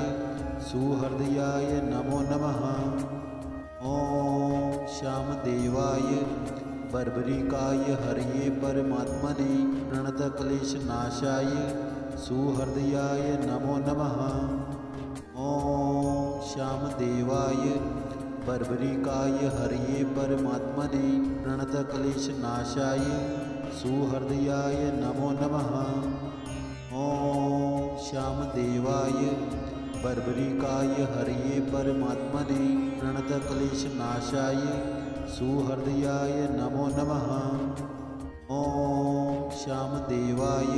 सुहृदयाय नमो नमः। ॐ श्यामदेवाय बर्बरिकाय हरये परमात्मने प्रणतक्लेशनाशाय सुहृदयाय नमो नमः। ॐ श्यामदेवाय बर्बरिकाय हरये परमात्मने प्रणतक्लेशनाशाय सुहृदयाय नमो नमः। ॐ श्यामदेवाय बर्बरिकाय हरये परमात्मने प्रणतक्लेशनाशाय सुहृदयाय नमो नमः। ॐ श्यामदेवाय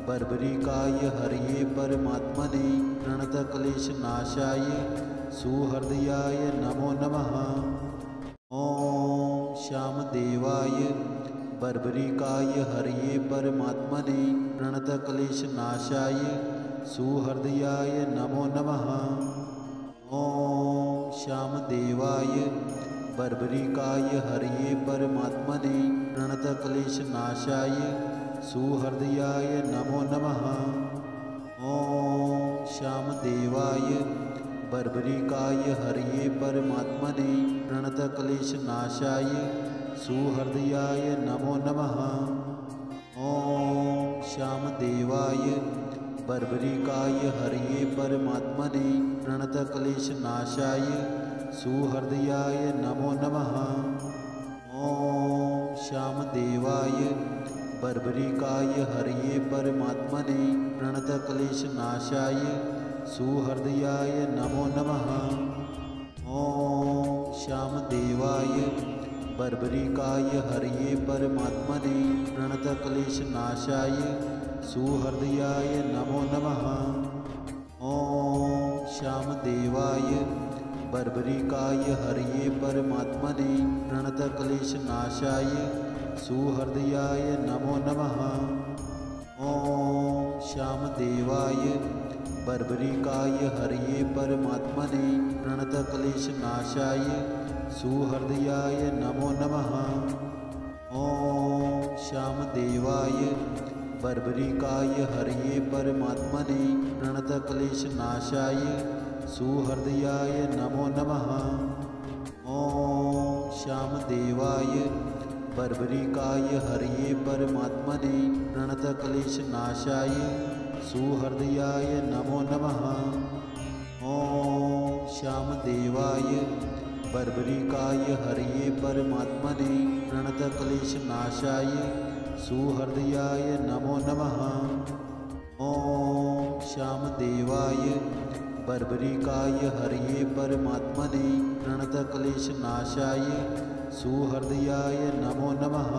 बर्बरिकाय हरये परमात्मने प्रणतक्लेशनाशाय सुहृदयाय नमो नमः। ॐ श्यामदेवाय बर्बरिकाय हरये परमात्मने प्रणतक्लेशनाशाय सुहृदयाय नमो नमः। ॐ श्यामदेवाय बर्बरिकाय हरये परमात्मने प्रणतक्लेशनाशाय सुहृदयाय नमो नमः। ॐ श्यामदेवाय बर्बरिकाय हरये परमात्मने प्रणतक्लेशनाशाय सुहृदयाय नमो नमः। ॐ श्यामदेवाय बर्बरिकाय हरये परमात्मने प्रणतक्लेशनाशाय सुहृदयाय नमो नमः। ॐ श्यामदेवाय बर्बरिकाय हरये परमात्मने प्रणतक्लेशनाशाय सुहृदयाय नमो नमः। ॐ श्यामदेवाय बर्बरिकाय हरये परमात्मने प्रणतक्लेशनाशाय सुहृदयाय नमो नमः। ॐ श्यामदेवाय बर्बरिकाय हरये परमात्मने प्रणतक्लेशनाशाय सुहृदयाय नमो नमः। ॐ श्यामदेवाय बर्बरिकाय हरये परमात्मने प्रणतक्लेशनाशाय सुहृदयाय नमो नमः। ॐ श्यामदेवाय बर्बरिकाय हरये परमात्मने प्रणतक्लेशनाशाय सुहृदयाय नमो नमः। ॐ श्यामदेवाय बर्बरिकाय हरये परमात्मने प्रणतक्लेशनाशाय सुहृदयाय नमो नमः। ॐ श्यामदेवाय बर्बरिकाय हरये परमात्मने प्रणतक्लेशनाशाय सुहृदयाय नमो नमः। ॐ श्यामदेवाय बर्बरिकाय हरये परमात्मने प्रणतक्लेशनाशाय सुहृदयाय नमो नमः।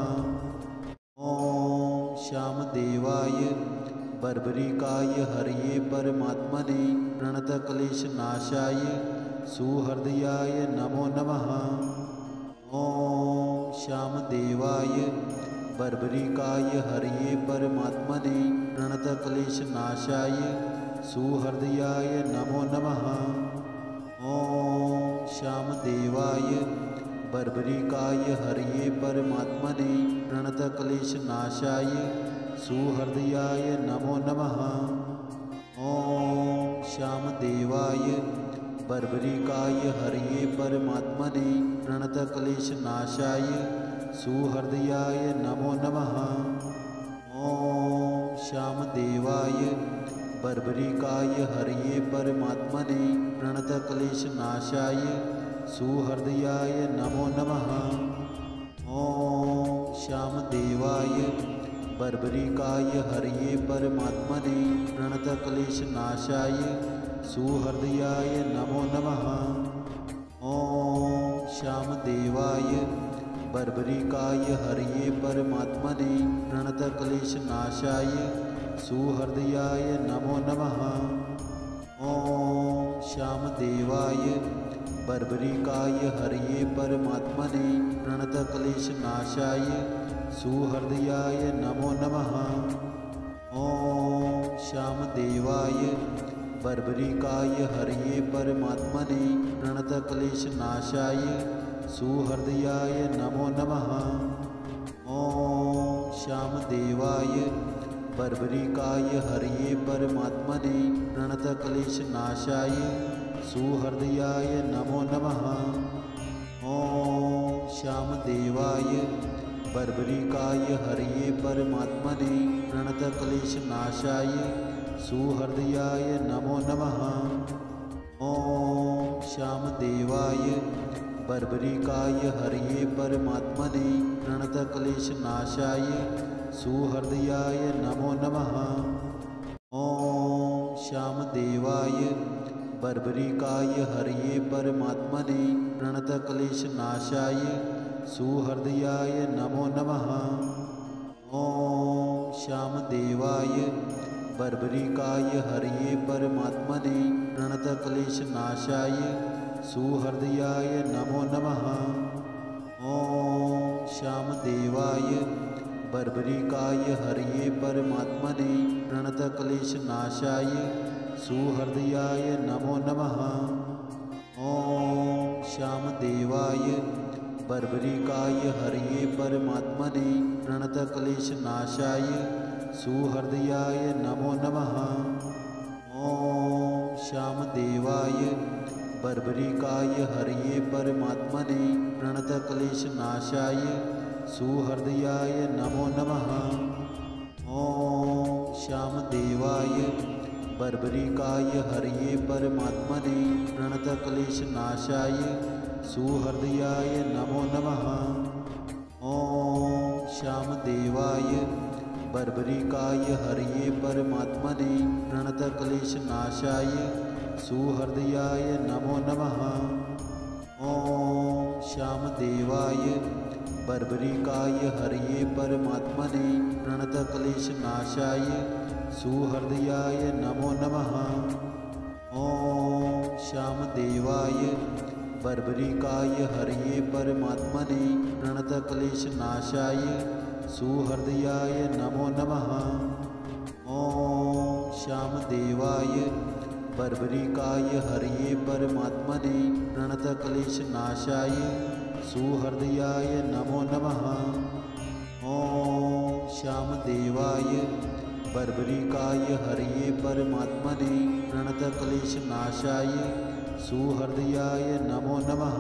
ॐ श्यामदेवाय बर्बरिकाय हरये परमात्मने प्रणतक्लेशनाशाय सुहृदयाय नमो नमः। ॐ श्यामदेवाय बर्बरिकाय हरये परमात्मने प्रणतक्लेशनाशाय सुहृदयाय नमो नमः। ॐ श्यामदेवाय बर्बरिकाय हरये परमात्मने प्रणतक्लेशनाशाय सुहृदयाय नमो नमः। ॐ श्यामदेवाय बर्बरिकाय हरये परमात्मने प्रणतक्लेशनाशाय सुहृदयाय नमो नमः। ॐ श्यामदेवाय बर्बरिकाय हरये परमात्मने प्रणतक्लेशनाशाय सुहृदयाय नमो नमः। ॐ श्यामदेवाय बर्बरिकाय हरये परमात्मने प्रणतक्लेशनाशाय सुहृदयाय नमो नमः। ॐ श्यामदेवाय बर्बरिकाय हरये परमात्मने प्रणतक्लेशनाशाय सुहृदयाय नमो नमः। ॐ श्यामदेवाय बर्बरिकाय हरये परमात्मने प्रणतक्लेशनाशाय सुहृदयाय नमो नमः। ॐ श्यामदेवाय बर्बरिकाय हरये परमात्मने प्रणतक्लेशनाशाय सुहृदयाय नमो नमः। ॐ श्यामदेवाय बर्बरिकाय हरये परमात्मने प्रणतक्लेशनाशाय सुहृदयाय नमो नमः। ॐ श्यामदेवाय बर्बरिकाय हरये परमात्मने प्रणतक्लेशनाशाय सुहृदयाय नमो नमः। ॐ श्यामदेवाय बर्बरिकाय हरये परमात्मने प्रणतक्लेशनाशाय सुहृदयाय नमो नमः। ॐ श्यामदेवाय बर्बरिकाय हरये परमात्मने प्रणतक्लेशनाशाय सुहृदयाय नमो नमः। ॐ श्यामदेवाय बर्बरिकाय हरये परमात्मने प्रणतक्लेशनाशाय सुहृदयाय नमो नमः। ॐ श्यामदेवाय बर्बरिकाय हरये परमात्मने प्रणतक्लेशनाशाय सुहृदयाय नमो नमः। ॐ श्यामदेवाय बर्बरिकाय हरये परमात्मने प्रणतक्लेशनाशाय सुहृदयाय नमो नमः। ॐ श्यामदेवाय बर्बरिकाय हरये परमात्मने प्रणतक्लेशनाशाय सुहृदयाय नमो नमः। ॐ श्यामदेवाय बर्बरिकाय हरये परमात्मने प्रणतक्लेशनाशाय सुहृदयाय नमो नमः। ॐ श्यामदेवाय बर्बरिकाय हरये परमात्मने प्रणतक्लेशनाशाय सुहृदयाय नमो नमः। ॐ श्यामदेवाय बर्बरिकाय हरये परमात्मने प्रणतक्लेशनाशाय सुहृदयाय नमो नमः। ॐ श्यामदेवाय बर्बरिकाय हरये परमात्मने प्रणतक्लेशनाशाय सुहृदयाय नमो नमः। ॐ श्यामदेवाय बर्बरिकाय हरये परमात्मने प्रणतक्लेशनाशाय सुहृदयाय नमो नमः। ॐ श्यामदेवाय बर्बरिकाय हरये परमात्मने प्रणतक्लेशनाशाय सुहृदयाय नमो नमः।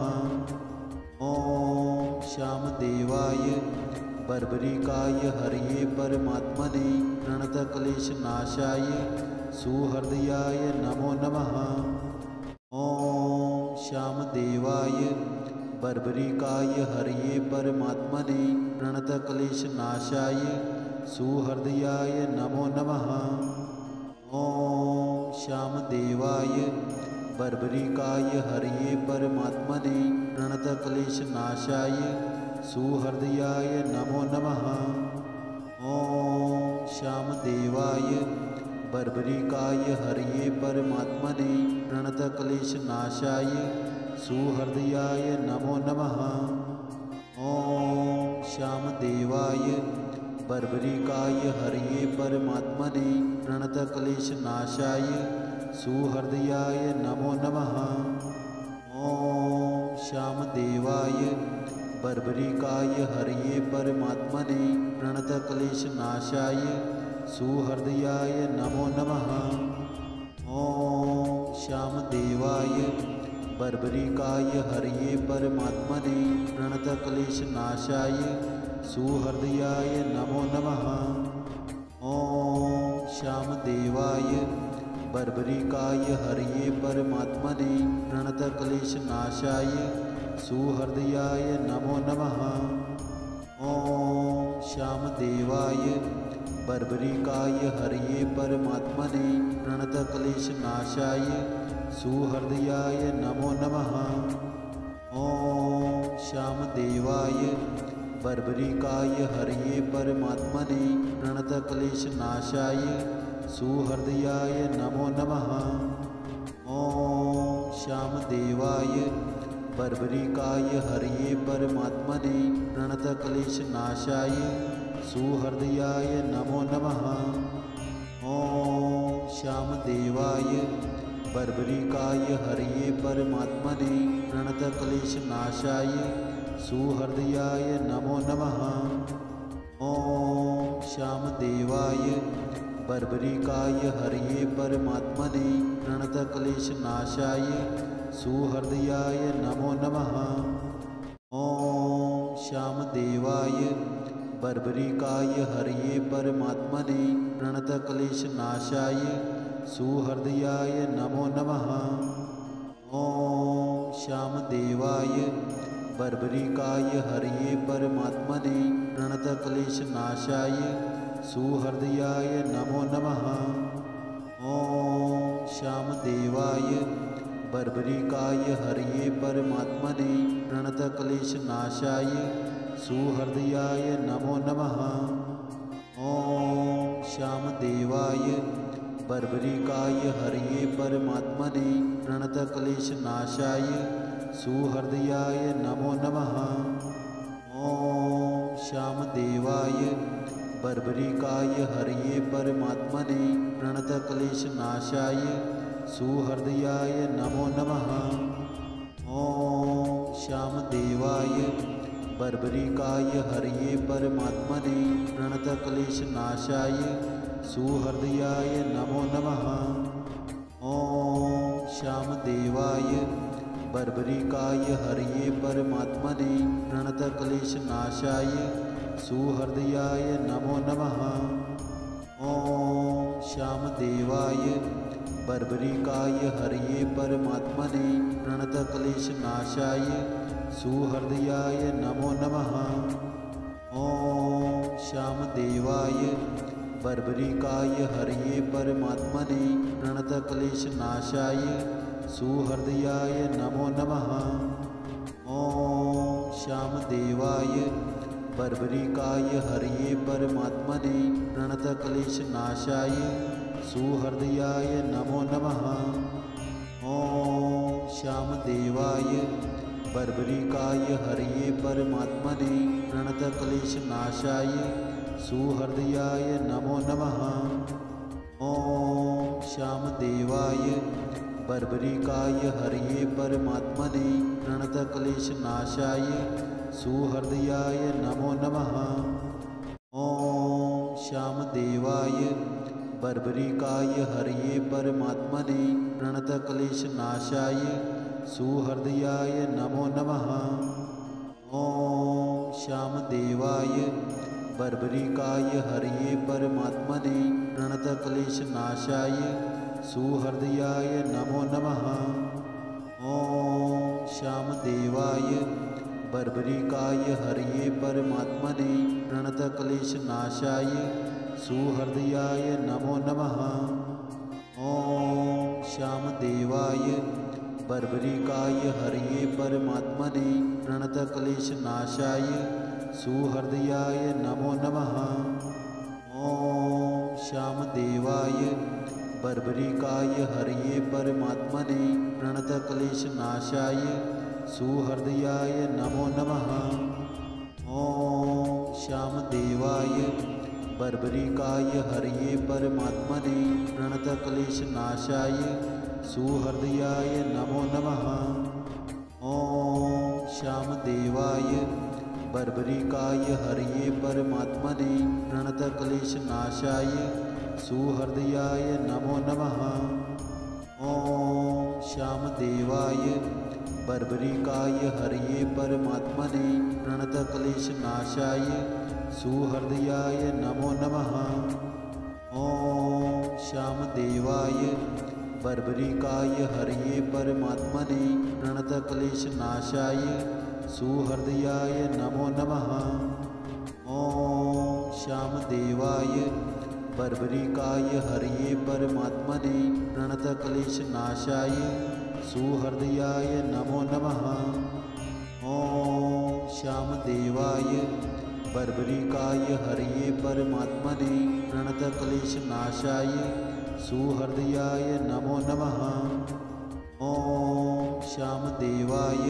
ॐ श्यामदेवाय बर्बरिकाय हरये परमात्मने प्रणतक्लेशनाशाय सुहृदयाय नमो नमः। ॐ श्यामदेवाय बर्बरिकाय हरये परमात्मने प्रणतक्लेशनाशाय सुहृदयाय नमो नमः। ॐ श्यामदेवाय बर्बरिकाय हरये परमात्मने प्रणतक्लेशनाशाय सुहृदयाय नमो नमः। ॐ श्यामदेवाय बर्बरिकाय हरये परमात्मने प्रणतक्लेशनाशाय सुहृदयाय नमो नमः। ॐ श्यामदेवाय बर्बरिकाय हरये परमात्मने प्रणतक्लेशनाशाय सुहृदयाय नमो नमः। ॐ श्यामदेवाय बर्बरिकाय हरये परमात्मने प्रणतक्लेशनाशाय सुहृदयाय नमो नमः। ॐ श्यामदेवाय बर्बरिकाय हरये परमात्मने प्रणतक्लेशनाशाय सुहृदयाय नमो नमः। ॐ श्यामदेवाय बर्बरिकाय हरये परमात्मने प्रणतक्लेशनाशाय सुहृदयाय नमो नमः। ॐ श्यामदेवाय बर्बरिकाय हरये परमात्मने प्रणतक्लेशनाशाय सुहृदयाय नमो नमः। ॐ श्यामदेवाय बर्बरिकाय हरये परमात्मने प्रणतक्लेशनाशाय सुहृदयाय नमो नमः। ॐ श्यामदेवाय बर्बरिकाय हरये परमात्मने प्रणतक्लेशनाशाय सुहृदयाय नमो नमः। ॐ श्यामदेवाय बर्बरिकाय हरये परमात्मने प्रणतक्लेशनाशाय सुहृदयाय नमो नमः। ॐ श्यामदेवाय बर्बरिकाय हरये परमात्मने प्रणतक्लेशनाशाय सुहृदयाय नमो नमः। ॐ श्यामदेवाय बर्बरिकाय हरये परमात्मने प्रणतक्लेशनाशाय सुहृदयाय नमो नमः। ॐ श्यामदेवाय बर्बरिकाय हरये परमात्मने प्रणतक्लेशनाशाय सुहृदयाय नमो नमः। ॐ श्यामदेवाय बर्बरिकाय हरये परमात्मने प्रणतक्लेशनाशाय सुहृदयाय नमो नमः। ॐ श्यामदेवाय बर्बरिकाय हरये परमात्मने प्रणतक्लेशनाशाय सुहृदयाय नमो नमः। ॐ श्यामदेवाय बर्बरिकाय हरये परमात्मने प्रणतक्लेशनाशाय सुहृदयाय नमो नमः। ॐ श्यामदेवाय बर्बरिकाय हरये परमात्मने प्रणतक्लेशनाशाय सुहृदयाय नमो नमः। ॐ श्यामदेवाय बर्बरिकाय हरये परमात्मने प्रणतक्लेशनाशाय सुहृदयाय नमो नमः। ॐ श्यामदेवाय बर्बरिकाय हरये परमात्मने प्रणतक्लेशनाशाय सुहृदयाय नमो नमः। ॐ श्यामदेवाय बर्बरिकाय हरये परमात्मने प्रणतक्लेशनाशाय सुहृदयाय नमो नमः। ॐ श्यामदेवाय बर्बरिकाय हरये परमात्मने प्रणतक्लेशनाशाय सुहृदयाय नमो नमः। ॐ श्यामदेवाय बर्बरिकाय हरये परमात्मने प्रणतक्लेशनाशाय सुहृदयाय नमो नमः। ॐ श्यामदेवाय बर्बरिकाय हरये परमात्मने प्रणतक्लेशनाशाय सुहृदयाय नमो नमः। ॐ श्यामदेवाय बर्बरिकाय हरये परमात्मने प्रणतक्लेशनाशाय सुहृदयाय नमो नमः। ॐ श्यामदेवाय बर्बरिकाय हरये परमात्मने प्रणतक्लेशनाशाय सुहृदयाय नमो नमः। ॐ श्यामदेवाय बर्बरिकाय हरये परमात्मने प्रणतक्लेशनाशाय सुहृदयाय नमो नमः। ॐ श्यामदेवाय बर्बरिकाय हरये परमात्मने प्रणतक्लेशनाशाय सुहृदयाय नमो नमः। ॐ श्यामदेवाय बर्बरिकाय हरये परमात्मने प्रणतक्लेशनाशाय सुहृदयाय नमो नमः। ॐ श्यामदेवाय बर्बरिकाय हरये परमात्मने प्रणतक्लेशनाशाय सुहृदयाय नमो नमः। ॐ श्यामदेवाय बर्बरिकाय हरये परमात्मने प्रणतक्लेशनाशाय सुहृदयाय नमो नमः। ॐ श्यामदेवाय बर्बरिकाय हरये परमात्मने प्रणतक्लेशनाशाय सुहृदयाय नमो नमः। ॐ श्यामदेवाय बर्बरिकाय हरये परमात्मने प्रणतक्लेशनाशाय सुहृदयाय नमो नमः। ॐ श्यामदेवाय बर्बरिकाय हरये परमात्मने प्रणतक्लेशनाशाय सुहृदयाय नमो नमः। ॐ श्यामदेवाय बर्बरिकाय हरये परमात्मने प्रणतक्लेशनाशाय सुहृदयाय नमो नमः। ॐ श्यामदेवाय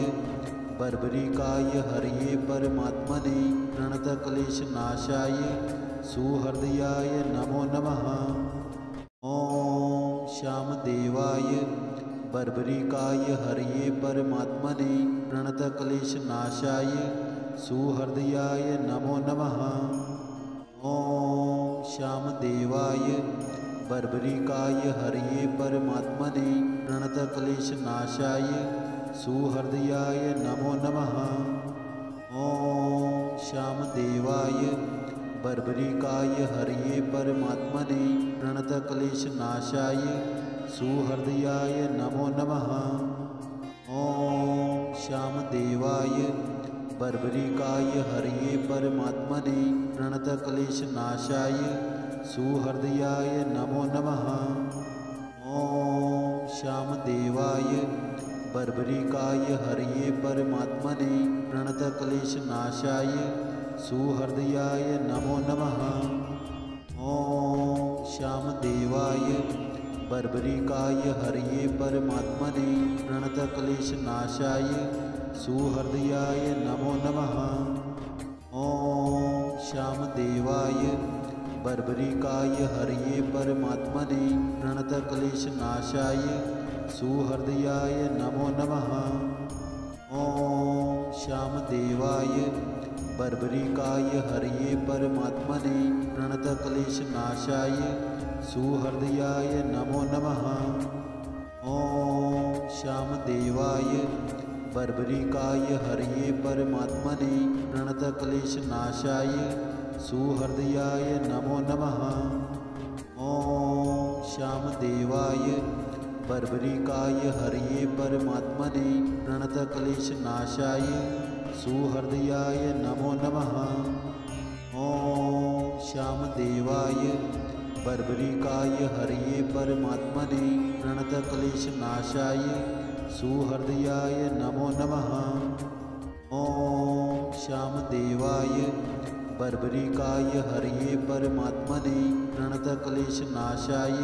बर्बरिकाय हरये परमात्मने प्रणतक्लेशनाशाय सुहृदयाय नमो नमः। ॐ श्यामदेवाय बर्बरिकाय हरये परमात्मने प्रणतक्लेशनाशाय सुहृदयाय नमो नमः। ॐ श्यामदेवाय बर्बरिकाय हरये परमात्मने प्रणतक्लेशनाशाय सुहृदयाय नमो नमः। ॐ श्यामदेवाय बर्बरिकाय हरये परमात्मने प्रणतक्लेशनाशाय सुहृदयाय नमो नमः। ॐ श्यामदेवाय बर्बरिकाय हरये परमात्मने प्रणतक्लेशनाशाय सुहृदयाय नमो नमः। ॐ श्यामदेवाय बर्बरिकाय हरये परमात्मने प्रणतक्लेशनाशाय सुहृदयाय नमो नमः। ॐ श्यामदेवाय बर्बरिकाय हरये परमात्मने प्रणतक्लेशनाशाय सुहृदयाय नमो नमः। ॐ श्यामदेवाय बर्बरिकाय हरये परमात्मने प्रणतक्लेशनाशाय सुहृदयाय नमो नमः। ॐ श्यामदेवाय बर्बरिकाय हरये परमात्मने प्रणतक्लेशनाशाय सुहृदयाय नमो नमः। ॐ श्यामदेवाय बर्बरिकाय हरये परमात्मने प्रणतक्लेशनाशाय सुहृदयाय नमो नमः। ॐ श्यामदेवाय बर्बरिकाय हरये परमात्मने प्रणतक्लेशनाशाय सुहृदयाय नमो नमः। ॐ श्यामदेवाय बर्बरिकाय हरये परमात्मने प्रणतक्लेशनाशाय सुहृदयाय नमो नमः। ॐ श्यामदेवाय बर्बरिकाय हरये परमात्मने प्रणतक्लेशनाशाय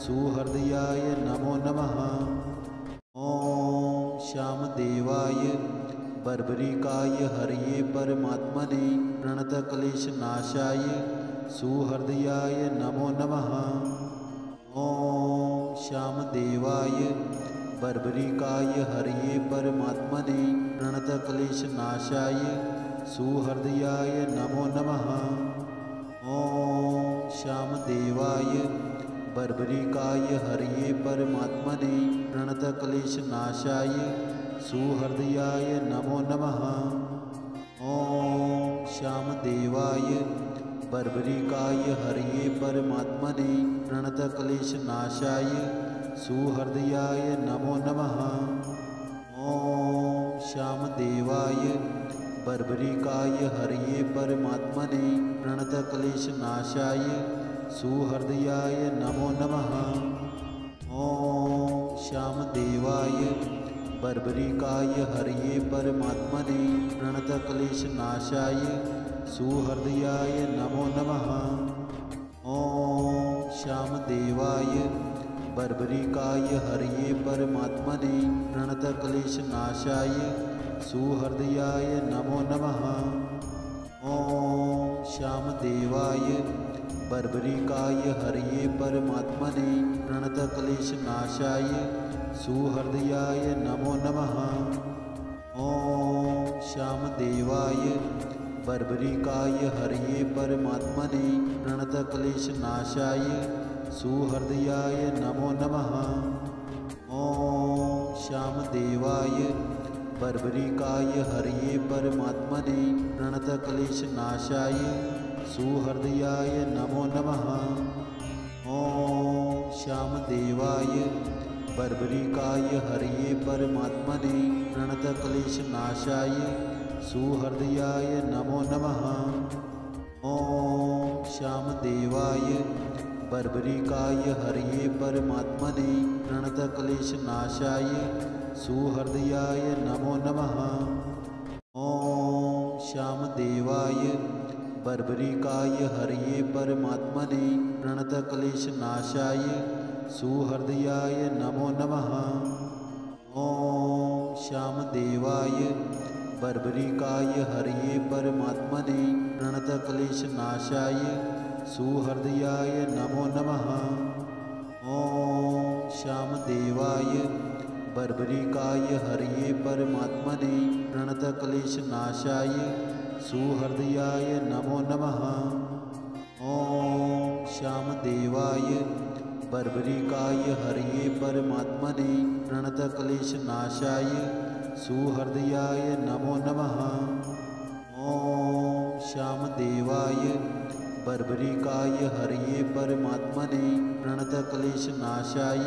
सुहृदयाय नमो नमः। ॐ श्यामदेवाय बर्बरिकाय हरये परमात्मने प्रणतक्लेशनाशाय सुहृदयाय नमो नमः। ॐ श्यामदेवाय बर्बरिकाय हरये परमात्मने प्रणतक्लेशनाशाय सुहृदयाय नमो नमः। ॐ श्यामदेवाय बर्बरिकाय हरये परमात्मने प्रणतक्लेशनाशाय सुहृदयाय नमो नमः। ॐ श्यामदेवाय बर्बरिकाय हरये परमात्मने प्रणतक्लेशनाशाय सुहृदयाय नमो नमः। ॐ श्यामदेवाय बर्बरिकाय हरये परमात्मने प्रणतक्लेशनाशाय सुहृदयाय नमो नमः। ॐ श्यामदेवाय बर्बरिकाय हरये परमात्मने प्रणतक्लेशनाशाय सुहृदयाय नमो नमः। ॐ श्यामदेवाय बर्बरिकाय हरये परमात्मने प्रणतक्लेशनाशाय सुहृदयाय नमो नमः। ॐ श्यामदेवाय बर्बरिकाय हरये परमात्मने प्रणतक्लेशनाशाय सुहृदयाय नमो नमः। ॐ श्यामदेवाय बर्बरिकाय हरये परमात्मने प्रणतक्लेशनाशाय सुहृदयाय नमो नमः। ॐ श्यामदेवाय बर्बरिकाय हरये परमात्मने प्रणतक्लेशनाशाय सुहृदयाय नमो नमः। ॐ श्यामदेवाय बर्बरिकाय हरये परमात्मने प्रणतक्लेशनाशाय सुहृदयाय नमो नमः। ॐ श्यामदेवाय बर्बरिकाय हरये परमात्मने प्रणतक्लेशनाशाय सुहृदयाय नमो नमः। ॐ श्यामदेवाय बर्बरिकाय हरये परमात्मने प्रणतक्लेशनाशाय सुहृदयाय नमो नमः। ॐ श्यामदेवाय बर्बरिकाय हरये परमात्मने प्रणतक्लेशनाशाय सुहृदयाय नमो नमः। ॐ श्यामदेवाय बर्बरिकाय हरये परमात्मने प्रणतक्लेशनाशाय सुहृदयाय नमो नमः। ॐ श्यामदेवाय बर्बरिकाय हरये परमात्मने प्रणतक्लेशनाशाय सुहृदयाय नमो नमः। ॐ श्यामदेवाय बर्बरिकाय हरये परमात्मने प्रणतक्लेशनाशाय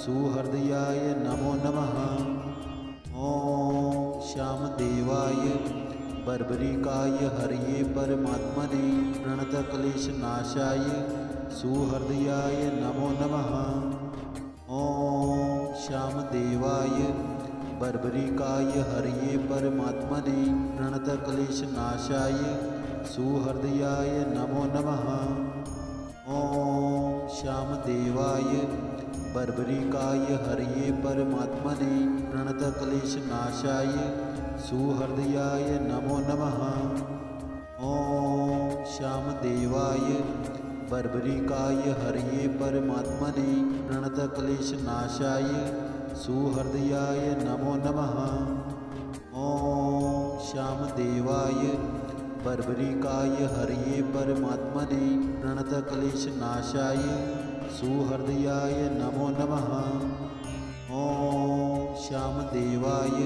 सुहृदयाय नमो नमः। ॐ श्यामदेवाय बर्बरिकाय हरये परमात्मने प्रणतक्लेशनाशाय सुहृदयाय नमो नमः। ॐ श्यामदेवाय बर्बरिकाय हरये परमात्मने प्रणतक्लेशनाशाय सुहृदयाय नमो नमः। ॐ श्यामदेवाय बर्बरिकाय हरये परमात्मने प्रणतक्लेशनाशाय सुहृदयाय नमो नमः। ॐ श्यामदेवाय बर्बरिकाय हरये परमात्मने प्रणतक्लेशनाशाय सुहृदयाय नमो नमः। ॐ श्यामदेवाय बर्बरिकाय हरये परमात्मने प्रणतक्लेशनाशाय सुहृदयाय नमो नमः। ॐ श्यामदेवाय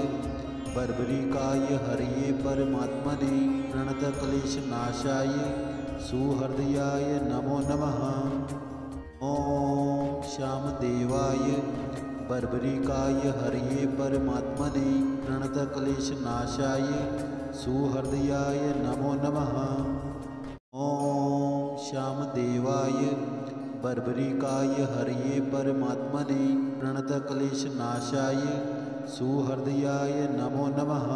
बर्बरिकाय हरये परमात्मने प्रणतक्लेशनाशाय सुहृदयाय नमो नमः। ॐ श्यामदेवाय बर्बरिकाय हरये परमात्मने प्रणतक्लेशनाशाय सुहृदयाय नमो नमः। ॐ श्यामदेवाय बर्बरिकाय हरये परमात्मने प्रणतक्लेशनाशाय सुहृदयाय नमो नमः।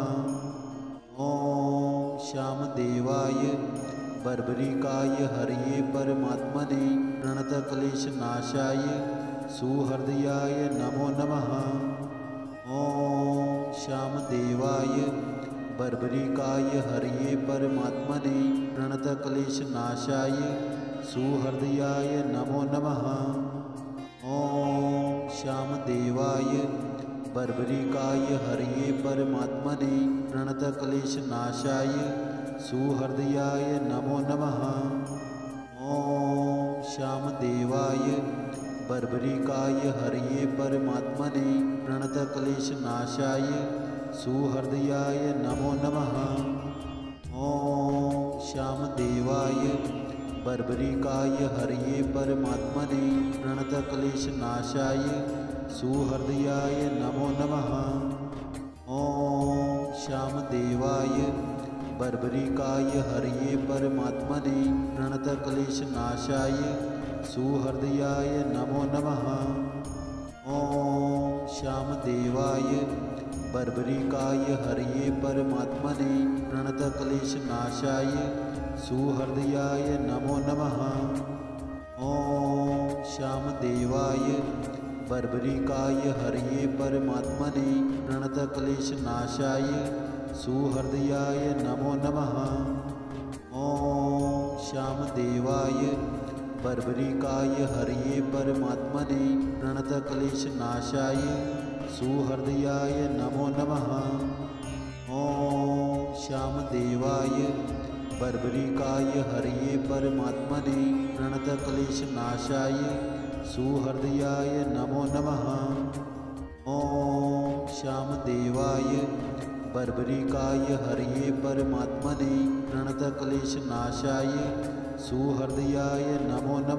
ॐ श्यामदेवाय बर्बरिकाय हरये परमात्मने प्रणतक्लेशनाशाय सुहृदयाय नमो नमः। ॐ श्यामदेवाय बर्बरिकाय हरये परमात्मने प्रणतक्लेशनाशाय सुहृदयाय नमो नमः। ॐ श्यामदेवाय बर्बरिकाय हरये परमात्मने प्रणतक्लेशनाशाय सुहृदयाय नमो नमः। ॐ श्यामदेवाय बर्बरिकाय हरये परमात्मने प्रणतक्लेशनाशाय सुहृदयाय नमो नमः। ॐ श्यामदेवाय बर्बरिकाय हरये परमात्मने प्रणतक्लेशनाशाय सुहृदयाय नमो नमः। ॐ श्यामदेवाय बर्बरिकाय हरये परमात्मने प्रणतक्लेशनाशाय सुहृदयाय नमो नमः। ॐ श्यामदेवाय बर्बरिकाय हरये परमात्मने प्रणतक्लेशनाशाय सुहृदयाय नमो नमः। ॐ श्यामदेवाय बर्बरिकाय हरये परमात्मने प्रणतक्लेशनाशाय सुहृदयाय नमो नमः। ॐ श्यामदेवाय बर्बरिकाय हरये परमात्मने प्रणतक्लेशनाशाय सुहृदयाय नमो नमः। ॐ श्यामदेवाय बर्बरिकाय हरये परमात्मने प्रणतक्लेशनाशाय सुहृदयाय नमो नमः। ॐ श्यामदेवाय बर्बरिकाय हरये परमात्मने प्रणतक्लेशनाशाय सुहृदयाय नमो नमः।